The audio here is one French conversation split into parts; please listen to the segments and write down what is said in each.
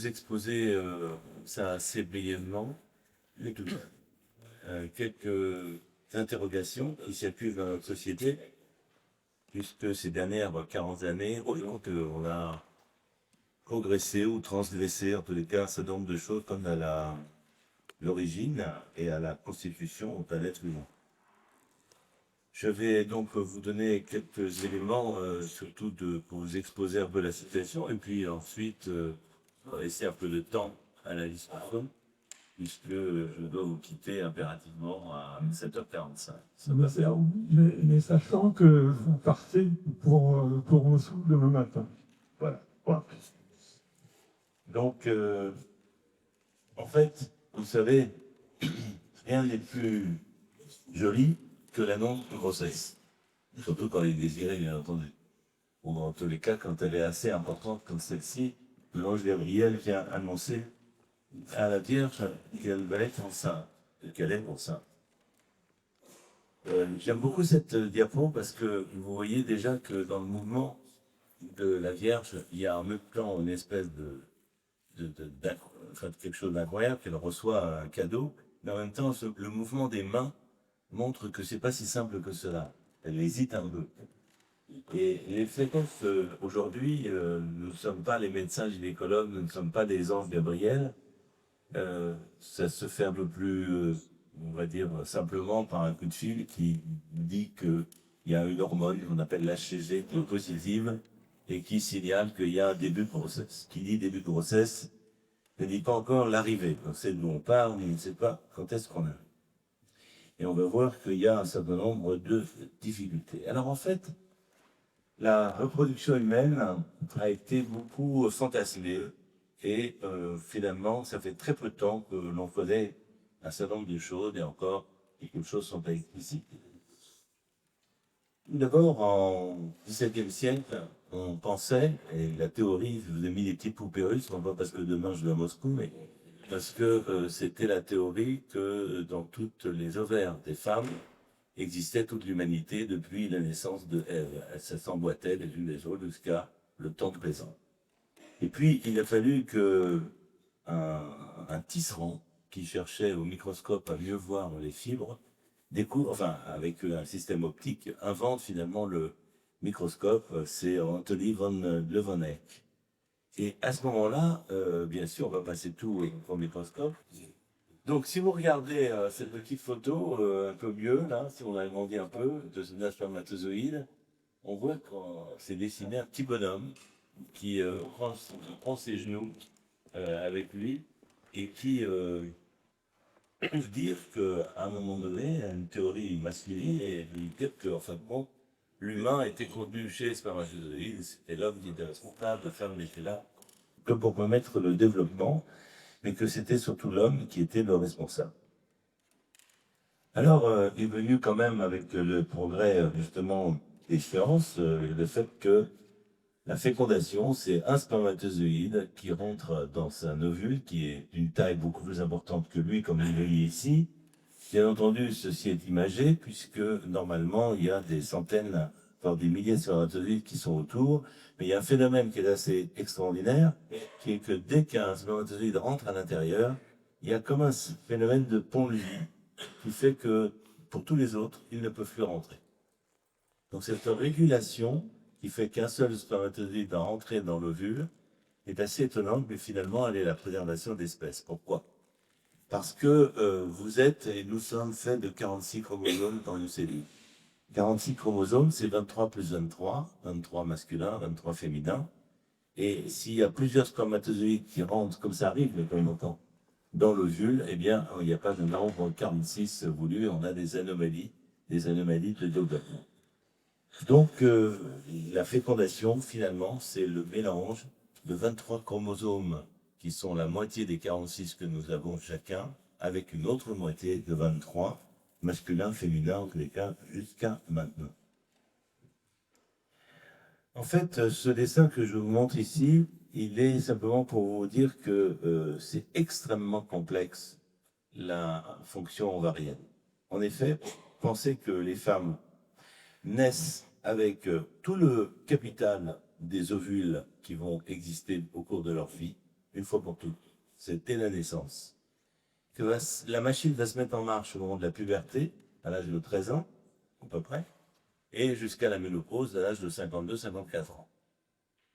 vous exposer ça assez brièvement, quelques interrogations qui circulent dans notre société, puisque ces dernières 40 années, on a progressé ou transgressé, en tous les cas, un certain nombre de choses comme à l'origine et à la constitution d'un être humain. Je vais donc vous donner quelques éléments, surtout pour vous exposer un peu la situation, et puis ensuite laisser un peu de temps à la discussion, puisque je dois vous quitter impérativement à 7h45. Ça va faire. Mais sachant que vous partez pour Moscou demain matin. Voilà. Donc, en fait, vous savez, rien n'est plus joli que l'annonce de grossesse. Surtout quand elle est désirée, bien entendu. Ou dans tous les cas, quand elle est assez importante comme celle-ci, l'ange Gabriel vient annoncer à la Vierge qu'elle va être enceinte, qu'elle est enceinte. J'aime beaucoup cette diapo parce que vous voyez déjà que dans le mouvement de la Vierge, il y a en même temps une espèce de quelque chose d'incroyable, qu'elle reçoit un cadeau, mais en même temps, le mouvement des mains montre que c'est pas si simple que cela. Elle hésite un peu. Et les fréquences, aujourd'hui, nous ne sommes pas les médecins gynécologues, nous ne sommes pas des anges Gabriel. Ça se fait un peu plus, on va dire, simplement par un coup de fil qui dit qu'il y a une hormone qu'on appelle l'HCG qui est positive et qui signale qu'il y a un début de grossesse. Qui dit début de grossesse ne dit pas encore l'arrivée. On sait d'où on part, mais on ne sait pas quand est-ce qu'on arrive. Et on va voir qu'il y a un certain nombre de difficultés. Alors en fait, la reproduction humaine a été beaucoup fantasmée et finalement, ça fait très peu de temps que l'on connaît un certain nombre de choses et encore, beaucoup de choses sont pas explicites. D'abord, en XVIIe siècle, on pensait, et la théorie, je vous ai mis des petits poupées russes, non pas parce que demain je vais à Moscou, mais parce que c'était la théorie que dans toutes les ovaires des femmes existait toute l'humanité depuis la naissance de Ève. Elles s'emboîtaient les unes les autres jusqu'à le temps présent. Et puis, il a fallu que un tisserand qui cherchait au microscope à mieux voir les fibres découvre, enfin, avec un système optique, invente finalement le microscope. C'est Anthony von Leeuwenhoek. Et à ce moment-là, bien sûr, on va passer tout au microscope. Donc, si vous regardez cette petite photo un peu mieux, là, si on agrandit un peu, de spermatozoïde, on voit qu'on s'est dessiné un petit bonhomme qui prend ses genoux avec lui et qui veut dire qu'à un moment donné, une théorie masculine et lui dire que, enfin bon, l'humain était contenu chez les spermatozoïdes, c'était l'homme qui était responsable, la femme n'était là que pour permettre le développement, mais que c'était surtout l'homme qui était le responsable. Alors, est venu quand même avec le progrès, justement, des sciences, le fait que la fécondation, c'est un spermatozoïde qui rentre dans un ovule qui est d'une taille beaucoup plus importante que lui, comme vous le voyez ici. Bien entendu, ceci est imagé, puisque normalement, il y a des centaines, voire des milliers de spermatozoïdes qui sont autour. Mais il y a un phénomène qui est assez extraordinaire, qui est que dès qu'un spermatozoïde rentre à l'intérieur, il y a comme un phénomène de pont-levis qui fait que, pour tous les autres, ils ne peuvent plus rentrer. Donc cette régulation qui fait qu'un seul spermatozoïde va rentrer dans l'ovule est assez étonnante, mais finalement, elle est la préservation d'espèces. Pourquoi ? Parce que vous êtes, et nous sommes faits de 46 chromosomes dans une cellule. 46 chromosomes, c'est 23 plus 23, 23 masculins, 23 féminins. Et s'il y a plusieurs spermatozoïdes qui rentrent, comme ça arrive de temps en temps, dans l'ovule, eh bien, il n'y a pas de nombre 46 voulu, on a des anomalies de développement. Donc, la fécondation, finalement, c'est le mélange de 23 chromosomes qui sont la moitié des 46 que nous avons chacun, avec une autre moitié de 23, masculin, féminin, en tous les cas, jusqu'à maintenant. En fait, ce dessin que je vous montre ici, il est simplement pour vous dire que c'est extrêmement complexe, la fonction ovarienne. En effet, pensez que les femmes naissent avec tout le capital des ovules qui vont exister au cours de leur vie, une fois pour toutes. C'est dès la naissance. La machine va se mettre en marche au moment de la puberté, à l'âge de 13 ans, à peu près, et jusqu'à la ménopause, à l'âge de 52-54 ans.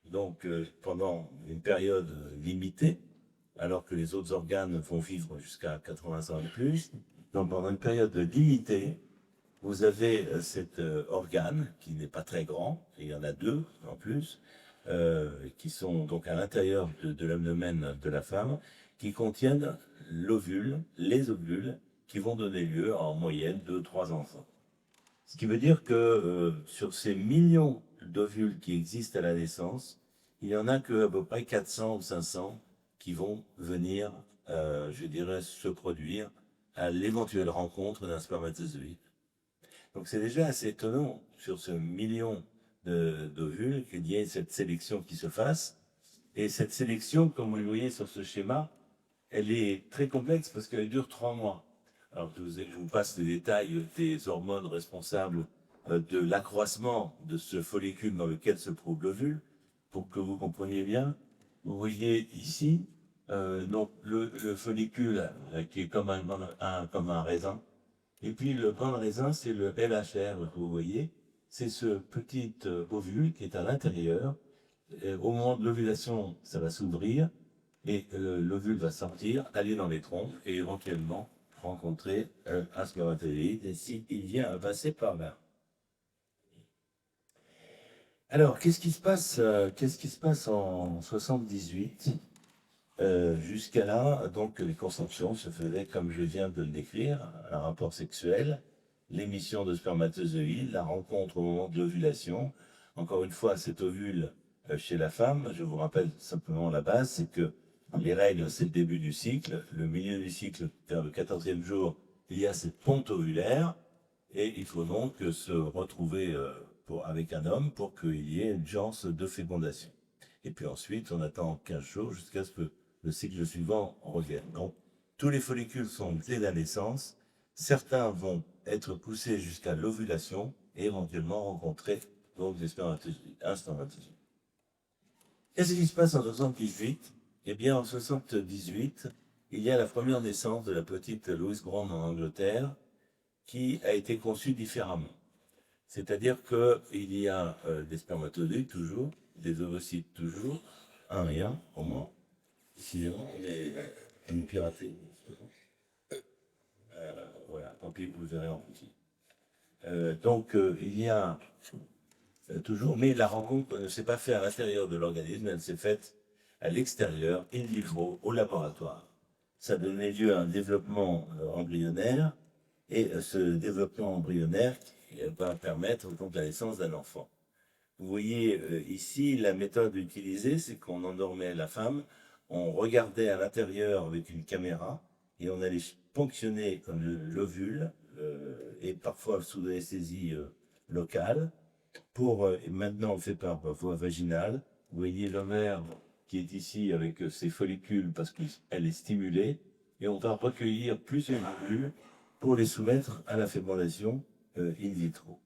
Donc, pendant une période limitée, alors que les autres organes vont vivre jusqu'à 80 ans et plus, donc pendant une période limitée, vous avez cet organe qui n'est pas très grand, et il y en a deux en plus, qui sont donc à l'intérieur de l'abdomen de la femme, qui contiennent l'ovule, les ovules, qui vont donner lieu en moyenne 2-3 enfants. Ce qui veut dire que sur ces millions d'ovules qui existent à la naissance, il n'y en a qu'à peu près 400 ou 500 qui vont venir, je dirais, se produire à l'éventuelle rencontre d'un spermatozoïde. Donc c'est déjà assez étonnant sur ce million d'ovules qu'il y ait cette sélection qui se fasse. Et cette sélection, comme vous le voyez sur ce schéma, elle est très complexe parce qu'elle dure 3 mois. Alors je vous passe les détails des hormones responsables de l'accroissement de ce follicule dans lequel se trouve l'ovule, pour que vous compreniez bien. Vous voyez ici donc le follicule qui est comme un raisin. Et puis le grain de raisin, c'est le LHR que vous voyez. C'est ce petit ovule qui est à l'intérieur. Au moment de l'ovulation, ça va s'ouvrir et l'ovule va sortir, aller dans les trompes et éventuellement rencontrer un spermatozoïde s'il vient à passer par là. Alors, qu'est-ce qui se passe en 78 jusqu'à là, donc les conceptions se faisaient comme je viens de le décrire, un rapport sexuel, l'émission de spermatozoïdes, la rencontre au moment de l'ovulation. Encore une fois, cet ovule chez la femme, je vous rappelle simplement la base, c'est que les règles, c'est le début du cycle. Le milieu du cycle, vers le 14e jour, il y a cette ponte ovulaire. Et il faut donc se retrouver avec un homme pour qu'il y ait une chance de fécondation. Et puis ensuite, on attend 15 jours jusqu'à ce que le cycle suivant revienne. Donc, tous les follicules sont dès la naissance. Certains vont être poussés jusqu'à l'ovulation et éventuellement rencontrer donc un spermatozoïde. Qu'est-ce qui se passe en 78? Eh bien, en 78, il y a la première naissance de la petite Louise Grande en Angleterre qui a été conçue différemment. C'est-à-dire qu'il y a des spermatozoïdes toujours, des ovocytes toujours, un rien au moins. Sinon, on est piraté. Voilà, tant pis, vous verrez en petit. Donc, il y a toujours, mais la rencontre ne s'est pas faite à l'intérieur de l'organisme, elle s'est faite à l'extérieur, in vitro, au laboratoire. Ça donnait lieu à un développement embryonnaire, et ce développement embryonnaire va permettre donc la naissance d'un enfant. Vous voyez ici, la méthode utilisée, c'est qu'on endormait la femme, on regardait à l'intérieur avec une caméra, et on allait ponctionner l'ovule, et parfois sous anesthésie locale, maintenant on fait par voie vaginale. Vous voyez l'ovaire qui est ici avec ses follicules parce qu'elle est stimulée, et on va recueillir plusieurs ovules pour les soumettre à la fécondation in vitro.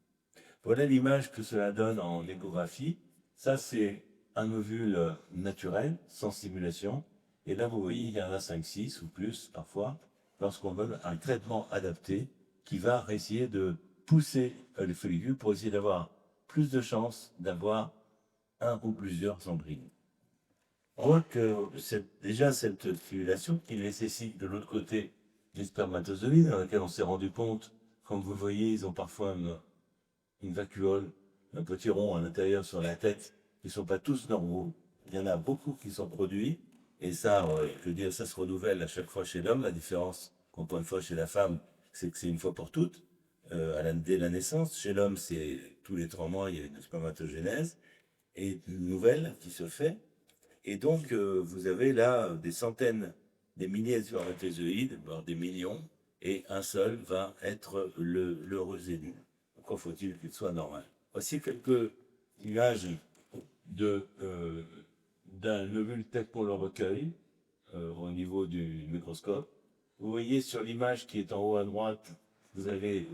Voilà l'image que cela donne en échographie. Ça, c'est un ovule naturel, sans stimulation. Et là, vous voyez, il y en a 5, 6 ou plus parfois, lorsqu'on donne un traitement adapté qui va essayer de pousser les follicules pour essayer d'avoir plus de chances d'avoir un ou plusieurs embryons. On voit que c'est déjà cette stimulation qui nécessite de l'autre côté des spermatozoïdes, dans lesquels on s'est rendu compte, comme vous voyez, ils ont parfois une vacuole, un petit rond à l'intérieur sur la tête, qui ne sont pas tous normaux. Il y en a beaucoup qui sont produits, et ça, je veux dire, ça se renouvelle à chaque fois chez l'homme. La différence, encore une fois, chez la femme, c'est que c'est une fois pour toutes, dès la naissance. Chez l'homme, c'est tous les 3 mois, il y a une spermatogénèse, et une nouvelle qui se fait. Et donc, vous avez là des centaines, des milliers de spermatozoïdes, voire des millions, et un seul va être l'heureux élu. Encore faut-il qu'il soit normal. Voici quelques images d'un ovule tel qu'on le recueille au niveau du microscope. Vous voyez sur l'image qui est en haut à droite, vous avez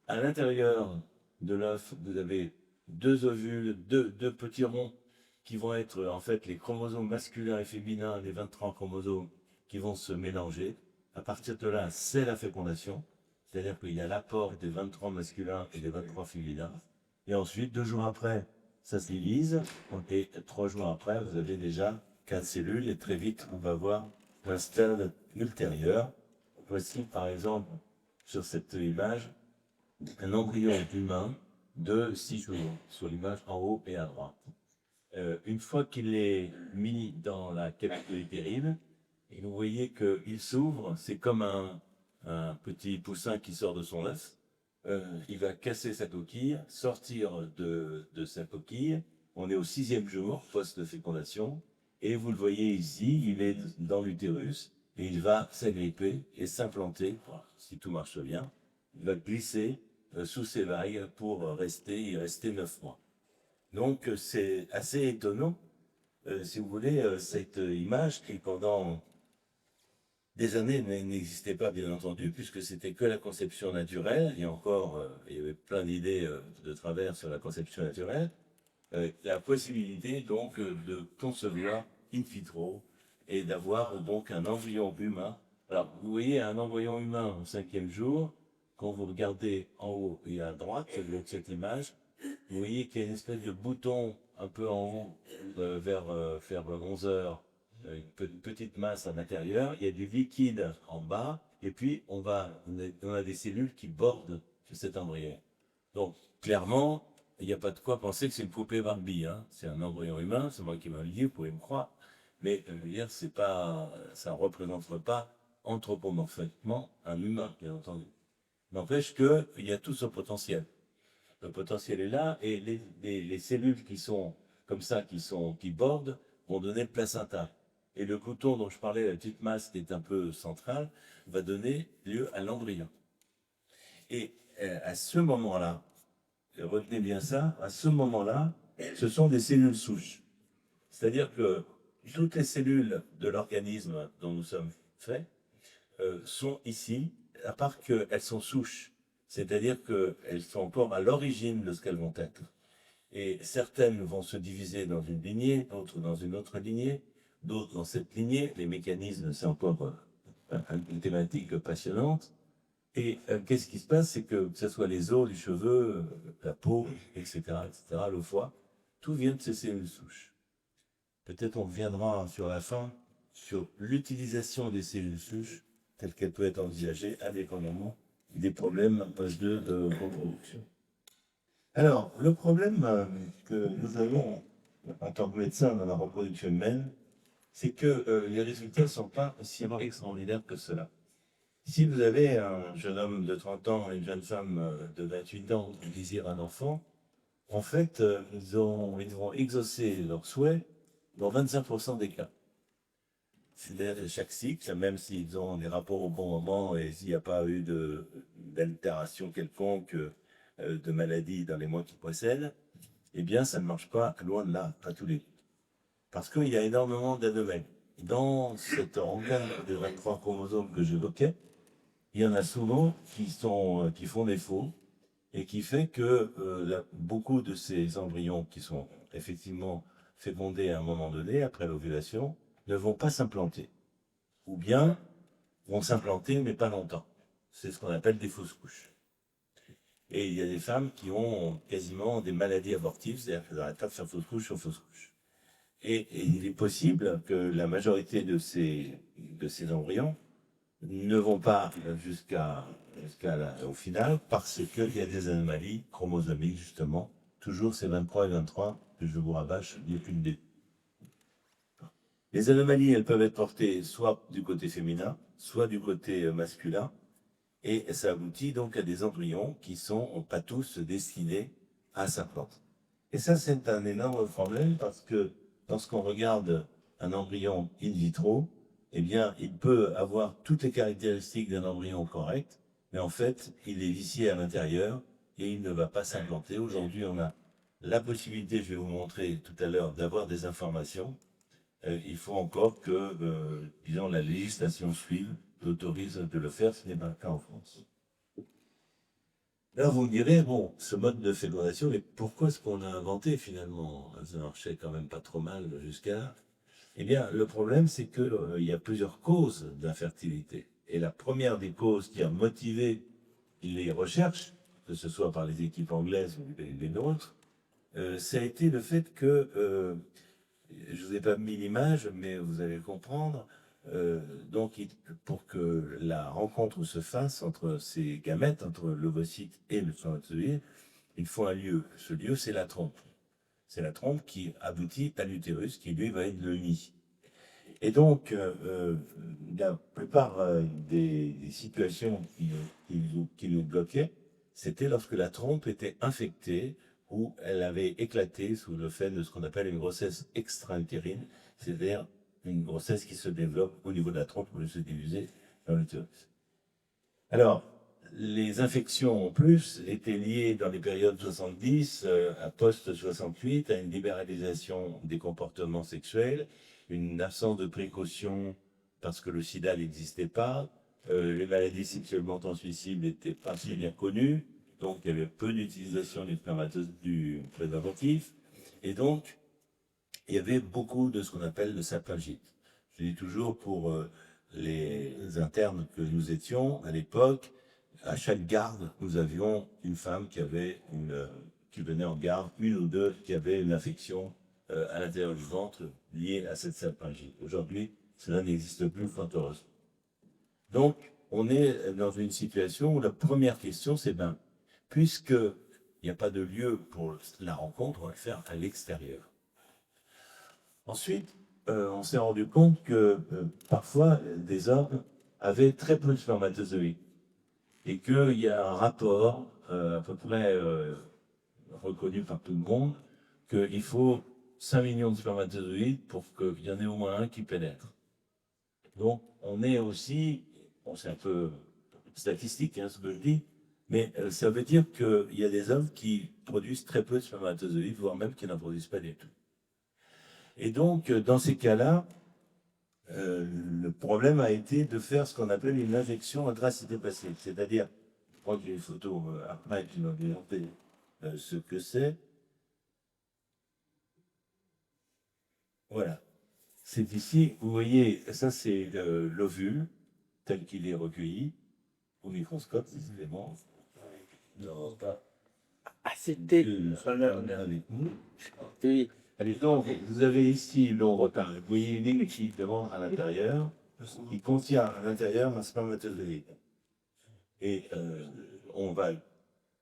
à l'intérieur de l'œuf, vous avez 2 ovules, deux petits ronds qui vont être en fait les chromosomes masculins et féminins, les 23 chromosomes qui vont se mélanger. À partir de là, c'est la fécondation, c'est-à-dire qu'il y a l'apport des 23 masculins et des 23 féminins. Et ensuite, 2 jours après, ça se divise, et 3 jours après, vous avez déjà 4 cellules, et très vite, on va voir un stade ultérieur. Voici par exemple, sur cette image, un embryon humain de 6 jours, sur l'image en haut et à droite. Une fois qu'il est mis dans la cavité utérine, et vous voyez qu'il s'ouvre, c'est comme un petit poussin qui sort de son œuf. Il va casser sa coquille, sortir de sa coquille. On est au 6e jour post-fécondation. Et vous le voyez ici, il est dans l'utérus et il va s'agripper et s'implanter, si tout marche bien. Il va glisser sous ses vagues pour y rester 9 mois. Donc c'est assez étonnant, si vous voulez, cette image qui pendant des années n'existait pas, bien entendu, puisque c'était que la conception naturelle, et encore, il y avait plein d'idées de travers sur la conception naturelle, la possibilité donc de concevoir in vitro et d'avoir donc un embryon humain. Alors, vous voyez un embryon humain au 5e jour, quand vous regardez en haut et à droite de cette image, vous voyez qu'il y a une espèce de bouton un peu en haut vers 11 heures, une petite masse à l'intérieur, il y a du liquide en bas, et puis on a des cellules qui bordent cet embryon. Donc, clairement, il n'y a pas de quoi penser que c'est une poupée Barbie, hein. C'est un embryon humain, c'est moi qui m'a le dit, vous pouvez me croire. Mais je veux dire, ça ne représente pas anthropomorphiquement un humain, bien entendu. N'empêche qu'il y a tout ce potentiel. Le potentiel est là, et les cellules qui sont comme ça, qui bordent, vont donner le placenta. Et le bouton dont je parlais, la petite masse qui est un peu centrale, va donner lieu à l'embryon. Et à ce moment-là, retenez bien ça, à ce moment-là, ce sont des cellules souches. C'est-à-dire que toutes les cellules de l'organisme dont nous sommes faits sont ici, à part qu'elles sont souches. C'est-à-dire qu'elles sont encore à l'origine de ce qu'elles vont être. Et certaines vont se diviser dans une lignée, d'autres dans une autre lignée, d'autres dans cette lignée. Les mécanismes, c'est encore une thématique passionnante. Et qu'est-ce qui se passe, c'est que ce soit les os, les cheveux, la peau, etc., le foie, tout vient de ces cellules souches. Peut-être on reviendra sur la fin sur l'utilisation des cellules souches telle qu'elle peut être envisagée indépendamment des problèmes de reproduction. Alors, le problème que nous avons en tant que médecin dans la reproduction humaine, c'est que les résultats ne sont pas aussi extraordinaires que cela. Si vous avez un jeune homme de 30 ans et une jeune femme de 28 ans qui désirent un enfant, en fait, ils vont exaucer leurs souhaits dans 25% des cas. C'est-à-dire chaque cycle, même s'ils ont des rapports au bon moment et s'il n'y a pas eu d'altération quelconque, de maladie dans les mois qui précèdent, eh bien, ça ne marche pas loin de là, à tous les coups. Parce qu'il y a énormément d'anomalies. Dans cet organe de 23 chromosomes que j'évoquais, il y en a souvent qui font défaut et qui fait que beaucoup de ces embryons qui sont effectivement fécondés à un moment donné, après l'ovulation, ne vont pas s'implanter. Ou bien vont s'implanter, mais pas longtemps. C'est ce qu'on appelle des fausses couches. Et il y a des femmes qui ont quasiment des maladies abortives, c'est-à-dire qu'elles n'arrêtent pas de faire fausse couche sur fausse couche. Et il est possible que la majorité de ces embryons ne vont pas au final parce qu'il y a des anomalies chromosomiques, justement. Toujours ces 23 et 23 que je vous rabâche depuis le début. Les anomalies, elles peuvent être portées soit du côté féminin, soit du côté masculin. Et ça aboutit donc à des embryons qui sont pas tous destinés à s'implanter. Et ça, c'est un énorme problème parce que lorsqu'on regarde un embryon in vitro, eh bien, il peut avoir toutes les caractéristiques d'un embryon correct, mais en fait, il est vicié à l'intérieur et il ne va pas s'implanter. Aujourd'hui, on a la possibilité, je vais vous montrer tout à l'heure, d'avoir des informations. Il faut encore que, disons, la législation suive l'autorise de le faire, ce n'est pas le cas en France. Là, vous me direz, bon, ce mode de fécondation, mais pourquoi est-ce qu'on l'a inventé finalement? Ça marchait quand même pas trop mal jusqu'à là. Eh bien, le problème, c'est que, il y a plusieurs causes d'infertilité. Et la première des causes qui a motivé les recherches, que ce soit par les équipes anglaises ou les nôtres, ça a été le fait que, je vous ai pas mis l'image, mais vous allez le comprendre. Donc, pour que la rencontre se fasse entre ces gamètes, entre l'ovocyte et le spermatozoïde, il faut un lieu. Ce lieu, c'est la trompe. C'est la trompe qui aboutit à l'utérus, qui lui va être le nid. Et donc, la plupart des situations qui nous bloquaient, c'était lorsque la trompe était infectée ou elle avait éclaté sous le fait de ce qu'on appelle une grossesse extra-utérine, c'est-à-dire une grossesse qui se développe au niveau de la trompe pour se diffuser dans l'utérus. Alors, les infections en plus étaient liées dans les périodes 70 à post-68 à une libéralisation des comportements sexuels, une absence de précaution parce que le sida n'existait pas, les maladies sexuellement transmissibles n'étaient pas si bien connues, donc il y avait peu d'utilisation du préservatif, et donc il y avait beaucoup de ce qu'on appelle le sapingite. Je dis toujours pour les internes que nous étions à l'époque, à chaque garde, nous avions une femme qui venait en garde, une ou deux qui avaient une infection à l'intérieur du ventre liée à cette sapingite. Aujourd'hui, cela n'existe plus, fort heureusement. Donc, on est dans une situation où la première question, c'est ben, puisqu'il n'y a pas de lieu pour la rencontre, on va le faire à l'extérieur. Ensuite, on s'est rendu compte que parfois, des hommes avaient très peu de spermatozoïdes et qu'il y a un rapport à peu près reconnu par tout le monde qu'il faut 5 millions de spermatozoïdes pour qu'il y en ait au moins un qui pénètre. Donc, on est aussi, bon, c'est un peu statistique ce que je dis, mais ça veut dire qu'il y a des hommes qui produisent très peu de spermatozoïdes, voire même qui n'en produisent pas du tout. Et donc, dans ces cas-là, le problème a été de faire ce qu'on appelle une injection intracité passive. C'est-à-dire, je crois qu'il y a une photo après qui m'a montré ce que c'est. Voilà. C'est ici, vous voyez, ça c'est l'ovule tel qu'il est recueilli au microscope, évidemment. Non, pas. Ah, c'était. Avec nous. Oui. Allez, donc, vous avez ici l'ombretard. Vous voyez une aiguille qui demande à l'intérieur, qui contient à l'intérieur un spermatozoïde. Et on va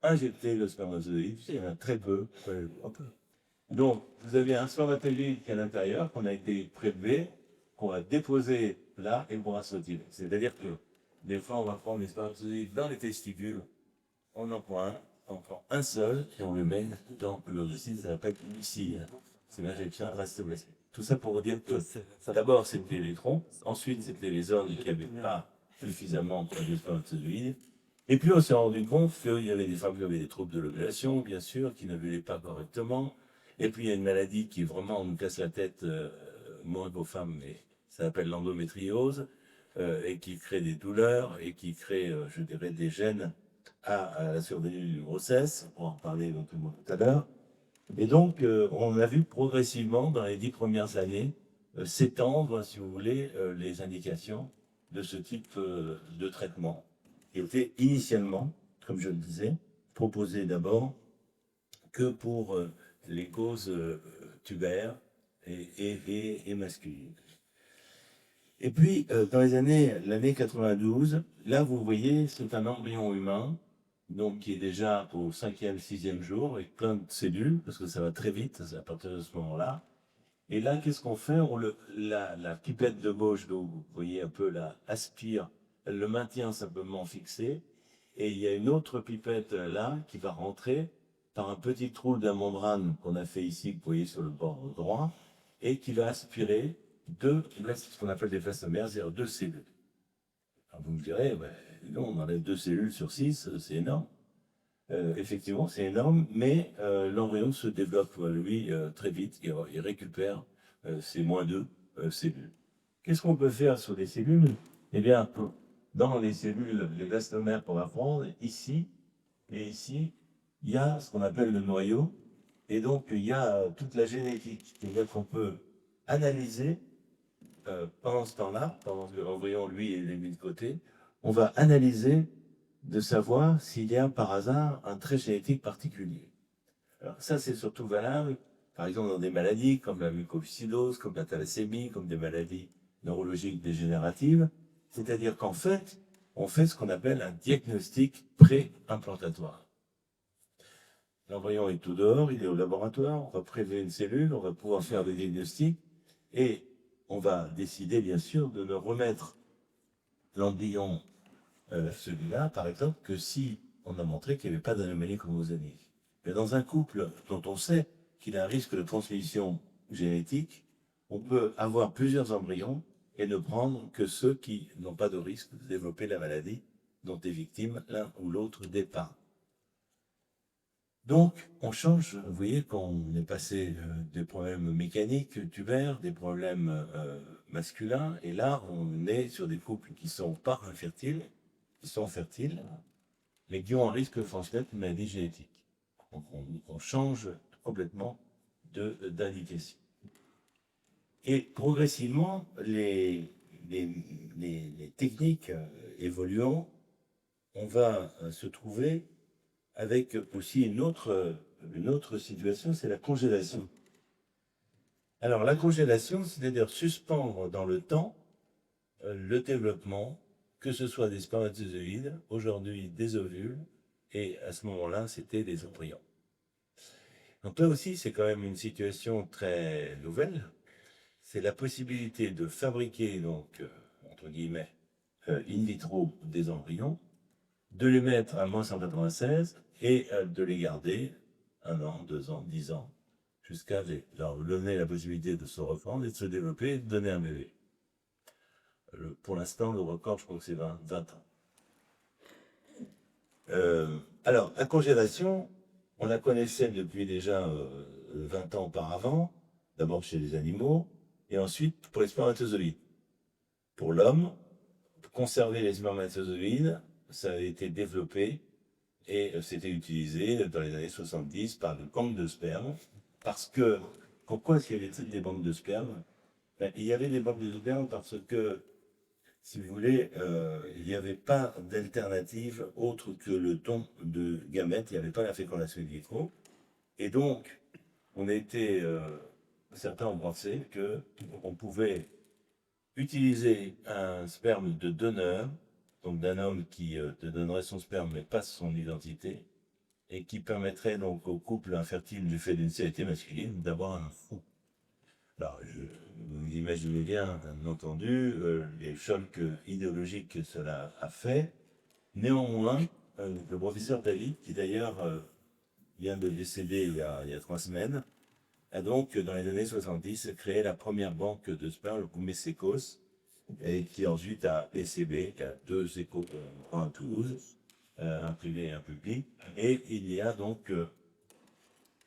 injecter le spermatozoïde, il y en a très peu. Donc, vous avez un spermatozoïde qui est à l'intérieur, qu'on a été prélevé, qu'on va déposer là et qu'on va se retirer. C'est-à-dire que des fois, on va prendre les spermatozoïdes dans les testicules, on en prend un seul et on le met dans l'ovocyte, ça s'appelle ici. C'est l'injection intracité. Tout ça pour vous dire que d'abord c'était les troncs, ensuite c'était les hommes qui n'avaient pas suffisamment de spermatozoïdes, et puis on s'est rendu compte qu'il y avait des femmes qui avaient des troubles de l'ovulation, bien sûr, qui n'ovulaient pas correctement, et puis il y a une maladie qui vraiment nous casse la tête, moins qu'aux femmes, mais ça s'appelle l'endométriose, et qui crée des douleurs, et qui crée, je dirais, des gènes à la survenue d'une grossesse, on va en parler éventuellement tout à l'heure. Et donc, on a vu progressivement, dans les 10 premières années, s'étendre, si vous voulez, les indications de ce type de traitement, qui était initialement, comme je le disais, proposé d'abord que pour les causes tubaires et masculines. Et puis, dans l'année 92, là, vous voyez, c'est un embryon humain, donc qui est déjà au 5e, 6e jour, avec plein de cellules, parce que ça va très vite à partir de ce moment-là. Et là, qu'est-ce qu'on fait? La pipette de gauche, donc, vous voyez un peu là, aspire, elle le maintient simplement fixé, et il y a une autre pipette là, qui va rentrer par un petit trou de la membrane qu'on a fait ici, que vous voyez sur le bord droit, et qui va aspirer ce qu'on appelle des plastomères, c'est-à-dire 2 cellules. Alors vous me direz, ben, non, on enlève 2 cellules sur 6, c'est énorme. Effectivement, c'est énorme, mais l'embryon se développe, lui, très vite, il récupère ces -2 cellules. Qu'est-ce qu'on peut faire sur les cellules? Eh bien, dans les cellules, les blastomères qu'on va prendre, ici, Et ici, il y a ce qu'on appelle le noyau. Et donc, il y a toute la génétique. C'est-à-dire qu'on peut analyser, pendant ce temps-là, pendant que l'embryon, lui, est mis de côté, on va analyser de savoir s'il y a par hasard un trait génétique particulier. Alors ça, c'est surtout valable, par exemple, dans des maladies comme la mucoviscidose, comme la thalassémie, comme des maladies neurologiques dégénératives. C'est-à-dire qu'en fait, on fait ce qu'on appelle un diagnostic pré-implantatoire. L'embryon est tout dehors, il est au laboratoire, on va prélever une cellule, on va pouvoir faire des diagnostics et on va décider, bien sûr, de ne remettre l'embryon, celui-là, par exemple, que si on a montré qu'il n'y avait pas d'anomalie chromosamique. Mais dans un couple dont on sait qu'il a un risque de transmission génétique, on peut avoir plusieurs embryons et ne prendre que ceux qui n'ont pas de risque de développer la maladie dont est victime l'un ou l'autre des parents. Donc, on change, vous voyez qu'on est passé des problèmes mécaniques, tubaires, des problèmes masculins, et là, on est sur des couples qui sont pas infertiles, qui sont fertiles, mais qui ont un risque de transmettre une maladie génétique. Donc, on change complètement d'indication. Et progressivement, les techniques évoluant, on va se trouver avec aussi une autre situation, c'est la congélation. Alors, la congélation, c'est-à-dire suspendre dans le temps le développement, que ce soit des spermatozoïdes, aujourd'hui des ovules, et à ce moment-là, c'était des embryons. Donc là aussi, c'est quand même une situation très nouvelle. C'est la possibilité de fabriquer, donc, entre guillemets, in vitro des embryons, de les mettre à moins 196 et de les garder 1 an, 2 ans, 10 ans, jusqu'à leur donner la possibilité de se reprendre et de se développer et de donner un bébé. Pour l'instant, le record, je crois que c'est 20 ans. Alors, la congélation, on la connaissait depuis déjà 20 ans auparavant, d'abord chez les animaux, et ensuite pour les spermatozoïdes. Pour l'homme, pour conserver les spermatozoïdes, ça a été développé et c'était utilisé dans les années 70 par des banques de sperme. Parce que, pourquoi est-ce qu'il y avait des banques de sperme? Ben, il y avait des banques de sperme parce que, si vous voulez, il n'y avait pas d'alternative autre que le don de gamètes, il n'y avait pas la fécondation in vitro. Et donc, certains ont pensé qu'on pouvait utiliser un sperme de donneur, donc d'un homme qui te donnerait son sperme mais pas son identité, et qui permettrait donc au couple infertile du fait d'une stérilité masculine d'avoir un fou. Alors, vous imaginez bien entendu, les chocs idéologiques que cela a fait. Néanmoins, le professeur David, qui d'ailleurs vient de décéder il y a 3 semaines, a donc, dans les années 70, créé la première banque de sperme, le Coumé-Sécos, et qui ensuite a ECB, qui a 2 échos à Toulouse, un privé et un public. Et il y a donc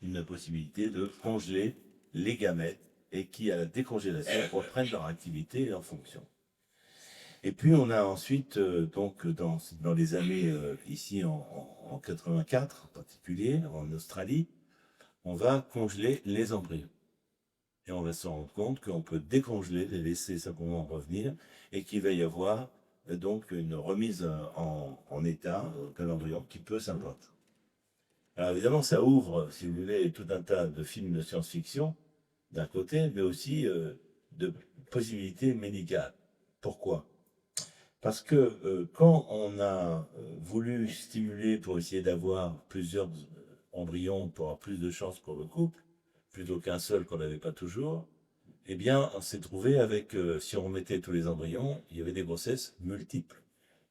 une possibilité de congeler les gamètes et qui, à la décongélation, reprennent leur activité et leur fonction. Et puis, on a ensuite, donc, dans les années, ici en 84 en particulier, en Australie, on va congeler les embryons. Et on va se rendre compte qu'on peut décongeler, les laisser simplement revenir, et qu'il va y avoir donc une remise en état de l'embryon qui peut s'implanter. Alors évidemment, ça ouvre, si vous voulez, tout un tas de films de science-fiction, d'un côté, mais aussi de possibilités médicales. Pourquoi? Parce que quand on a voulu stimuler pour essayer d'avoir plusieurs embryons pour avoir plus de chances pour le couple, plutôt qu'un seul qu'on n'avait pas toujours, eh bien, on s'est trouvé avec, si on remettait tous les embryons, il y avait des grossesses multiples,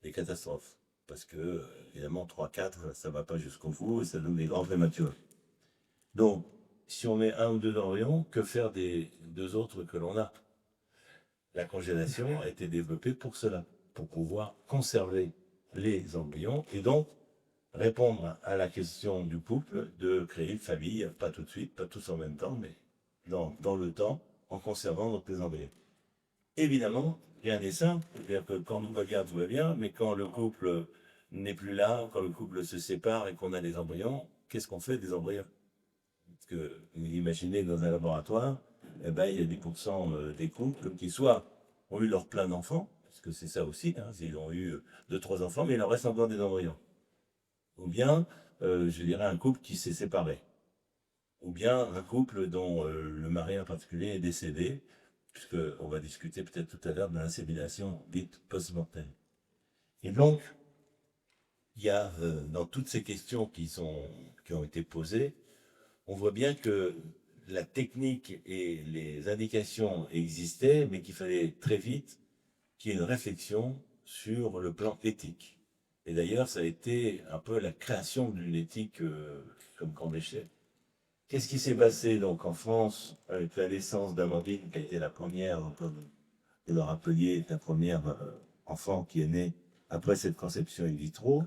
des catastrophes. Parce que, évidemment, 3, 4, ça ne va pas jusqu'au bout et ça donne des grands prématurés. Donc, si on met 1 ou 2 embryons, que faire des 2 autres que l'on a? La congélation a été développée pour cela, pour pouvoir conserver les embryons et donc répondre à la question du couple de créer une famille, pas tout de suite, pas tous en même temps, mais dans le temps, en conservant donc les embryons. Évidemment, rien n'est simple, c'est-à-dire que quand tout va bien, mais quand le couple n'est plus là, quand le couple se sépare et qu'on a les embryons, qu'est-ce qu'on fait des embryons? Parce que vous imaginez dans un laboratoire, eh ben, il y a 10% des couples qui soit ont eu leur plein d'enfants, parce que c'est ça aussi, hein, ils ont eu 2, 3 enfants, mais il leur reste encore des embryons. Ou bien, je dirais, un couple qui s'est séparé. Ou bien un couple dont le mari en particulier est décédé, puisqu'on va discuter peut-être tout à l'heure de l'insémination dite post-mortem. Et donc, il y a dans toutes ces questions qui ont été posées, on voit bien que la technique et les indications existaient, mais qu'il fallait très vite qu'il y ait une réflexion sur le plan éthique. Et d'ailleurs, ça a été un peu la création d'une éthique comme grande échelle. Qu'est-ce qui s'est passé donc en France avec la naissance d'Amandine, qui a été la première, comme vous le rappeliez, la première enfant qui est née après cette conception in vitro?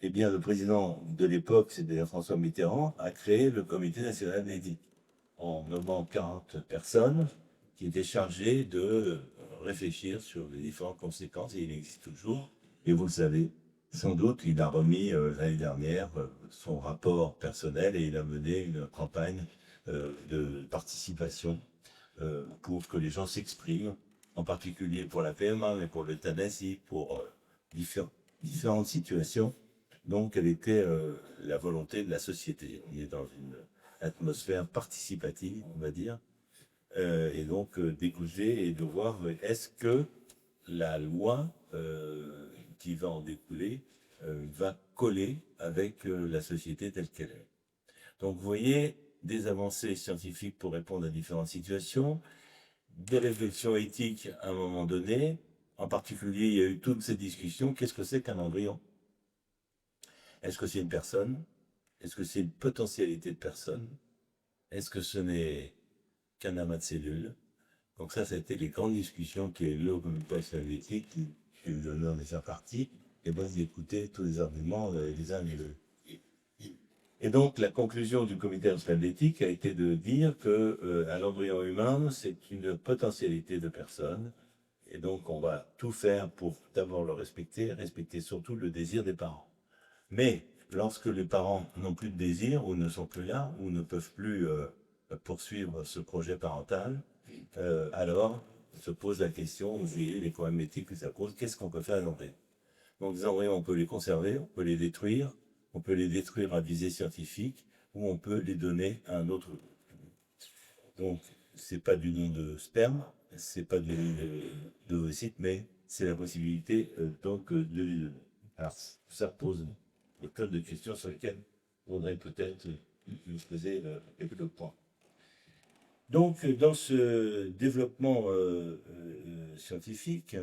Eh bien, le président de l'époque, c'est-à-dire François Mitterrand, a créé le Comité national d'éthique en nommant 40 personnes qui étaient chargées de réfléchir sur les différentes conséquences, et il existe toujours. Et vous le savez, sans doute, il a remis l'année dernière son rapport personnel, et il a mené une campagne de participation pour que les gens s'expriment, en particulier pour la PMA, mais pour l'euthanasie, pour différentes situations. Donc, quelle était la volonté de la société? On est dans une atmosphère participative, on va dire, et donc d'écouter et de voir est-ce que la loi qui va en découler va coller avec la société telle qu'elle est. Donc, vous voyez, des avancées scientifiques pour répondre à différentes situations, des réflexions éthiques à un moment donné. En particulier, il y a eu toutes ces discussions. Qu'est-ce que c'est qu'un embryon? Est-ce que c'est une personne? Est-ce que c'est une potentialité de personne? Est-ce que ce n'est qu'un amas de cellules? Donc ça a été les grandes discussions qui ont eu lieu au comité national d'éthique, qui j'ai eu l'honneur de faire partie, et moi d'écouter tous les arguments les uns et les autres. Et donc la conclusion du comité national d'éthique a été de dire que un embryon humain, c'est une potentialité de personne, et donc on va tout faire pour d'abord le respecter surtout le désir des parents. Mais lorsque les parents n'ont plus de désir, ou ne sont plus là, ou ne peuvent plus poursuivre ce projet parental, alors se pose la question, vu les problèmes éthiques que ça pose, qu'est-ce qu'on peut faire à l'embryon? Donc les embryons, on peut les conserver, on peut les détruire à visée scientifique, ou on peut les donner à un autre groupe. Donc, c'est pas du nom de sperme, c'est pas du nom de ovocyte, mais c'est la possibilité donc de lui donner. Alors, ça pose des tas de questions sur lesquelles on voudrait peut-être nous poser quelques points. Donc, dans ce développement scientifique,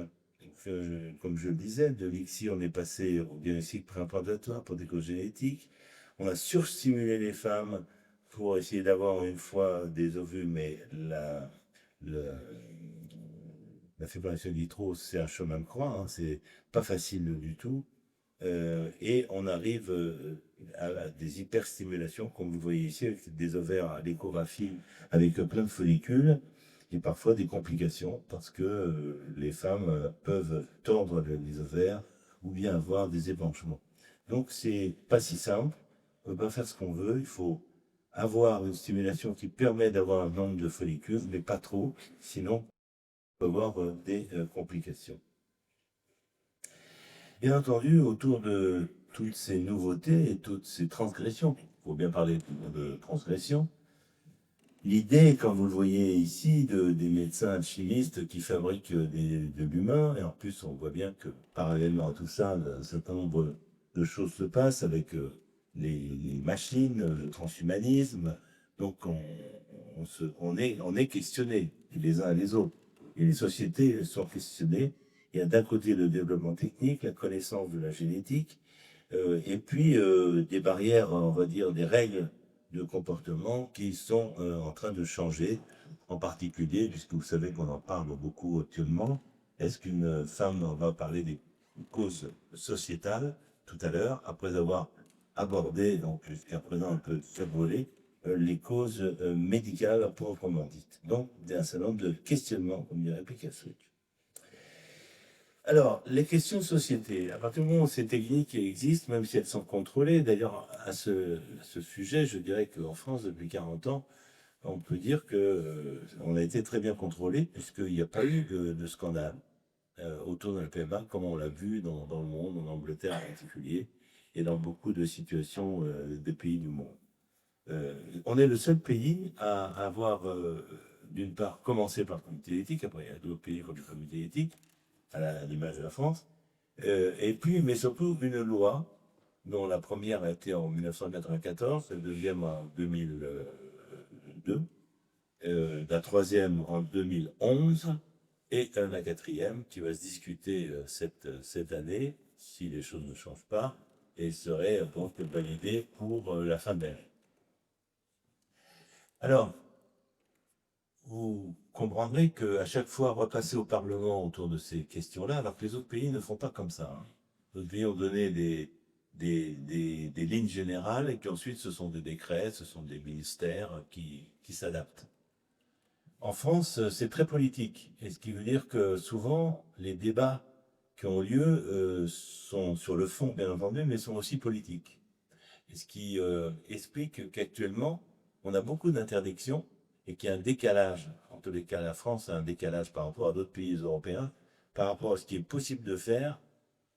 comme je le disais, de l'ICSI, on est passé au diagnostic préimplantatoire pour des causes génétiques. On a surstimulé les femmes pour essayer d'avoir une fois des ovules, mais la fécondation in vitro, c'est un chemin de croix, hein, c'est pas facile du tout. Et on arrive à des hyperstimulations, comme vous voyez ici, avec des ovaires à l'échographie, avec plein de follicules, et parfois des complications, parce que les femmes peuvent tordre les ovaires, ou bien avoir des épanchements. Donc c'est pas si simple, on peut pas faire ce qu'on veut, il faut avoir une stimulation qui permet d'avoir un nombre de follicules, mais pas trop, sinon on peut avoir des complications. Bien entendu, autour de toutes ces nouveautés et toutes ces transgressions, il faut bien parler de transgressions, l'idée, comme vous le voyez ici, des médecins alchimistes qui fabriquent de l'humain, et en plus on voit bien que parallèlement à tout ça, un certain nombre de choses se passent avec les machines, le transhumanisme, donc on est questionné les uns et les autres, et les sociétés sont questionnées. Il y a d'un côté le développement technique, la connaissance de la génétique, et puis des barrières, on va dire, des règles de comportement qui sont en train de changer, en particulier, puisque vous savez qu'on en parle beaucoup actuellement. Est-ce qu'une femme, on va parler des causes sociétales tout à l'heure, après avoir abordé, donc jusqu'à présent un peu survolé, les causes médicales proprement dites. Donc, un certain nombre de questionnements, comme dirait Picasso. Alors, les questions de société, à partir du moment où ces techniques existent, même si elles sont contrôlées, d'ailleurs, à ce sujet, je dirais qu'en France, depuis 40 ans, on peut dire que on a été très bien contrôlé, puisqu'il n'y a pas eu de scandale autour de la PMA, comme on l'a vu dans le monde, en Angleterre en particulier, et dans beaucoup de situations des pays du monde. On est le seul pays à avoir, d'une part, commencé par le comité d'éthique, après il y a d'autres pays qui ont du comité d'éthique, à l'image de la France, et puis, mais surtout, une loi, dont la première a été en 1994, la deuxième en 2002, la troisième en 2011, et la quatrième qui va se discuter cette année, si les choses ne changent pas, et serait donc validée pour la fin de l'année. Alors, vous comprendrez qu'à chaque fois, repasser au Parlement autour de ces questions-là, alors que les autres pays ne font pas comme ça. Hein. Les autres pays ont donné des lignes générales et qu'ensuite ce sont des décrets, ce sont des ministères qui s'adaptent. En France, c'est très politique, et ce qui veut dire que souvent, les débats qui ont lieu sont sur le fond, bien entendu, mais sont aussi politiques. Et ce qui explique qu'actuellement, on a beaucoup d'interdictions et qu'il y a un décalage. En tous les cas, la France a un décalage par rapport à d'autres pays européens, par rapport à ce qui est possible de faire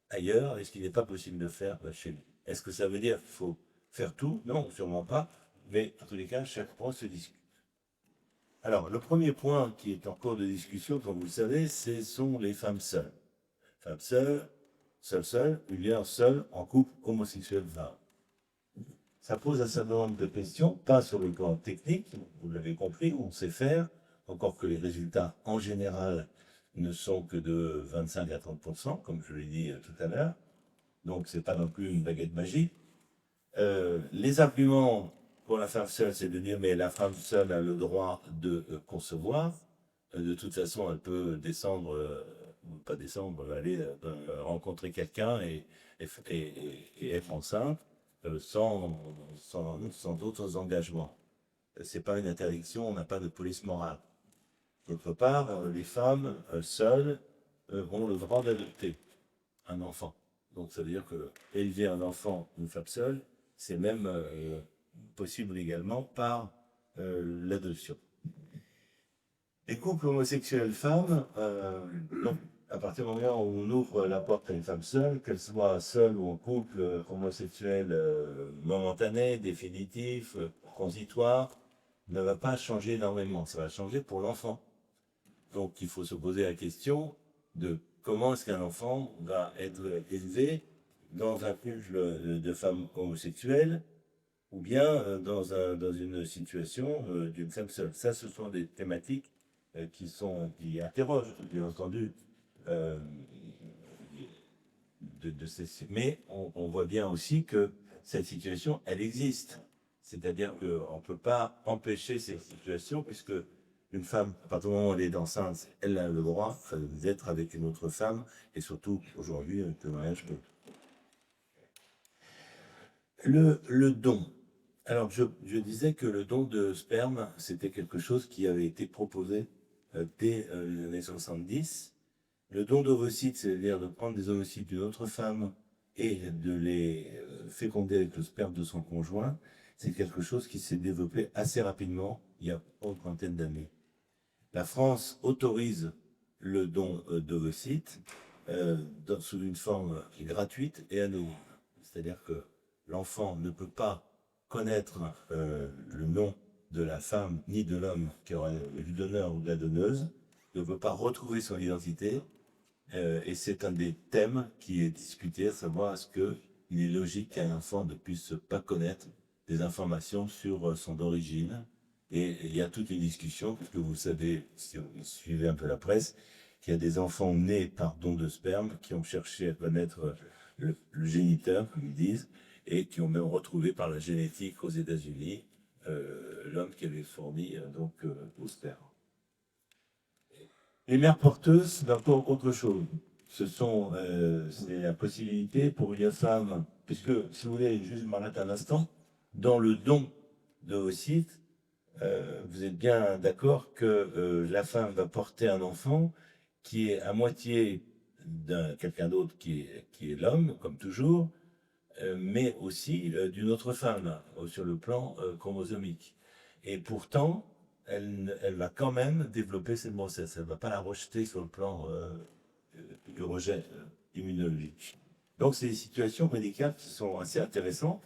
ailleurs et ce qui n'est pas possible de faire chez nous. Est-ce que ça veut dire qu'il faut faire tout? Non, sûrement pas. Mais en tous les cas, chaque point se discute. Alors, le premier point qui est en cours de discussion, comme vous le savez, ce sont les femmes seules. Femmes seules, ou bien seules en couple homosexuel-femme. Ça pose un certain nombre de questions, pas sur le plan technique, vous l'avez compris, on sait faire, encore que les résultats en général ne sont que de 25 à 30%, comme je l'ai dit tout à l'heure. Donc, c'est pas non plus une baguette magique. Les arguments pour la femme seule, c'est de dire, mais la femme seule a le droit de concevoir. De toute façon, elle peut descendre, ou pas descendre, aller rencontrer quelqu'un et être enceinte sans d'autres engagements. C'est pas une interdiction, on n'a pas de police morale. D'autre part, les femmes seules ont le droit d'adopter un enfant. Donc ça veut dire que élever un enfant, une femme seule, c'est même possible également par l'adoption. Les couples homosexuels femmes, donc, à partir du moment où on ouvre la porte à une femme seule, qu'elle soit seule ou en couple homosexuel momentané, définitif, transitoire, ne va pas changer énormément. Ça va changer pour l'enfant. Donc il faut se poser la question de comment est-ce qu'un enfant va être élevé dans un couple de femmes homosexuelles ou bien dans une situation d'une femme seule. Ça, ce sont des thématiques qui interrogent, bien entendu, mais on voit bien aussi que cette situation, elle existe. C'est-à-dire qu'on ne peut pas empêcher cette situation, puisque une femme, à partir du moment où elle est enceinte, elle a le droit d'être avec une autre femme, et surtout aujourd'hui avec le mariage. Le don. Alors, je disais que le don de sperme, c'était quelque chose qui avait été proposé dès les années 70. Le don d'ovocytes, c'est-à-dire de prendre des ovocytes d'une autre femme et de les féconder avec le sperme de son conjoint, c'est quelque chose qui s'est développé assez rapidement, il y a une vingtaine d'années. La France autorise le don d'ovocytes sous une forme gratuite et anonyme. C'est-à-dire que l'enfant ne peut pas connaître le nom de la femme ni de l'homme qui aurait du donneur ou de la donneuse, ne peut pas retrouver son identité, et c'est un des thèmes qui est discuté, à savoir est-ce qu'il est logique qu'un enfant ne puisse pas connaître des informations sur son origine. Et il y a toute une discussion, puisque vous savez, si vous suivez un peu la presse, qu'il y a des enfants nés par don de sperme qui ont cherché à connaître le géniteur, comme ils disent, et qui ont même retrouvé par la génétique aux États-Unis l'homme qui avait fourni au sperme. Les mères porteuses, c'est encore autre chose. C'est la possibilité pour une femme, puisque, si vous voulez, juste m'arrêter un instant, dans le don d'ovocytes, vous êtes bien d'accord que la femme va porter un enfant qui est à moitié d'un quelqu'un d'autre qui est l'homme, comme toujours, mais aussi d'une autre femme, sur le plan chromosomique. Et pourtant, elle va quand même développer cette grossesse. Elle ne va pas la rejeter sur le plan du rejet immunologique. Donc, c'est des situations médicales qui sont assez intéressantes.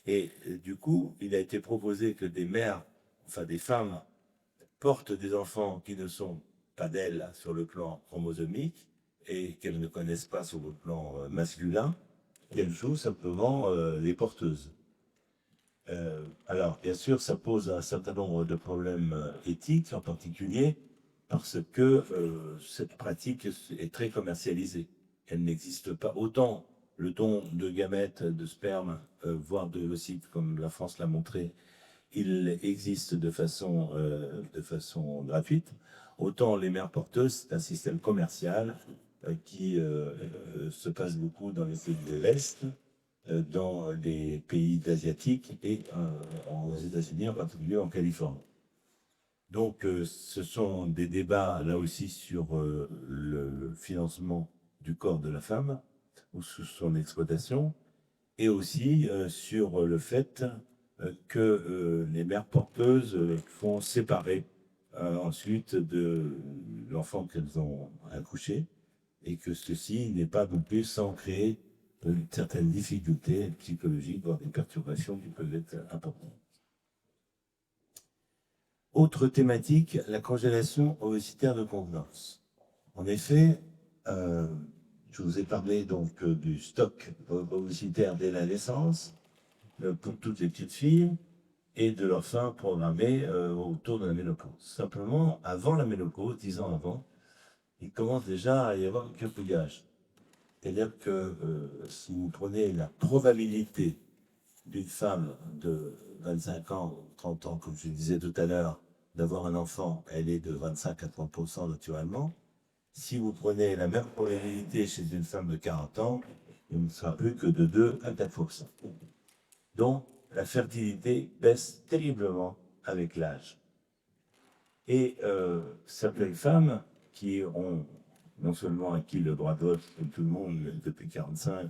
Et du coup, il a été proposé que des mères, enfin des femmes, portent des enfants qui ne sont pas d'elles sur le plan chromosomique et qu'elles ne connaissent pas sur le plan masculin, qu'elles jouent simplement les porteuses. Alors, bien sûr, ça pose un certain nombre de problèmes éthiques en particulier, parce que cette pratique est très commercialisée. Elle n'existe pas autant. Le don de gamètes, de sperme, voire de ovocytes, comme la France l'a montré, il existe de façon gratuite. Autant les mères porteuses, c'est un système commercial qui se passe beaucoup dans les pays de l'Est, dans les pays asiatiques et aux États-Unis, en particulier en Californie. Donc, ce sont des débats là aussi sur le financement du corps de la femme ou sous son exploitation, et aussi sur le fait que les mères porteuses font séparer ensuite de l'enfant qu'elles ont accouché, et que ceci n'est pas non plus sans créer certaines difficultés psychologiques, voire des perturbations qui peuvent être importantes. Autre thématique, la congélation ovocitaire de convenance. En effet, je vous ai parlé donc du stock ovocitaire dès la naissance pour toutes les petites filles et de leur fin programmée autour de la ménopause. Simplement, avant la ménopause, 10 ans avant, il commence déjà à y avoir un capillage. C'est-à-dire que si vous prenez la probabilité d'une femme de 25 ans, 30 ans, comme je disais tout à l'heure, d'avoir un enfant, elle est de 25 à 30% naturellement. Si vous prenez la même probabilité chez une femme de 40 ans, il ne sera plus que de 2 à 4%. Donc, la fertilité baisse terriblement avec l'âge. Et certaines femmes qui ont non seulement acquis le droit de vote, comme tout le monde depuis 45,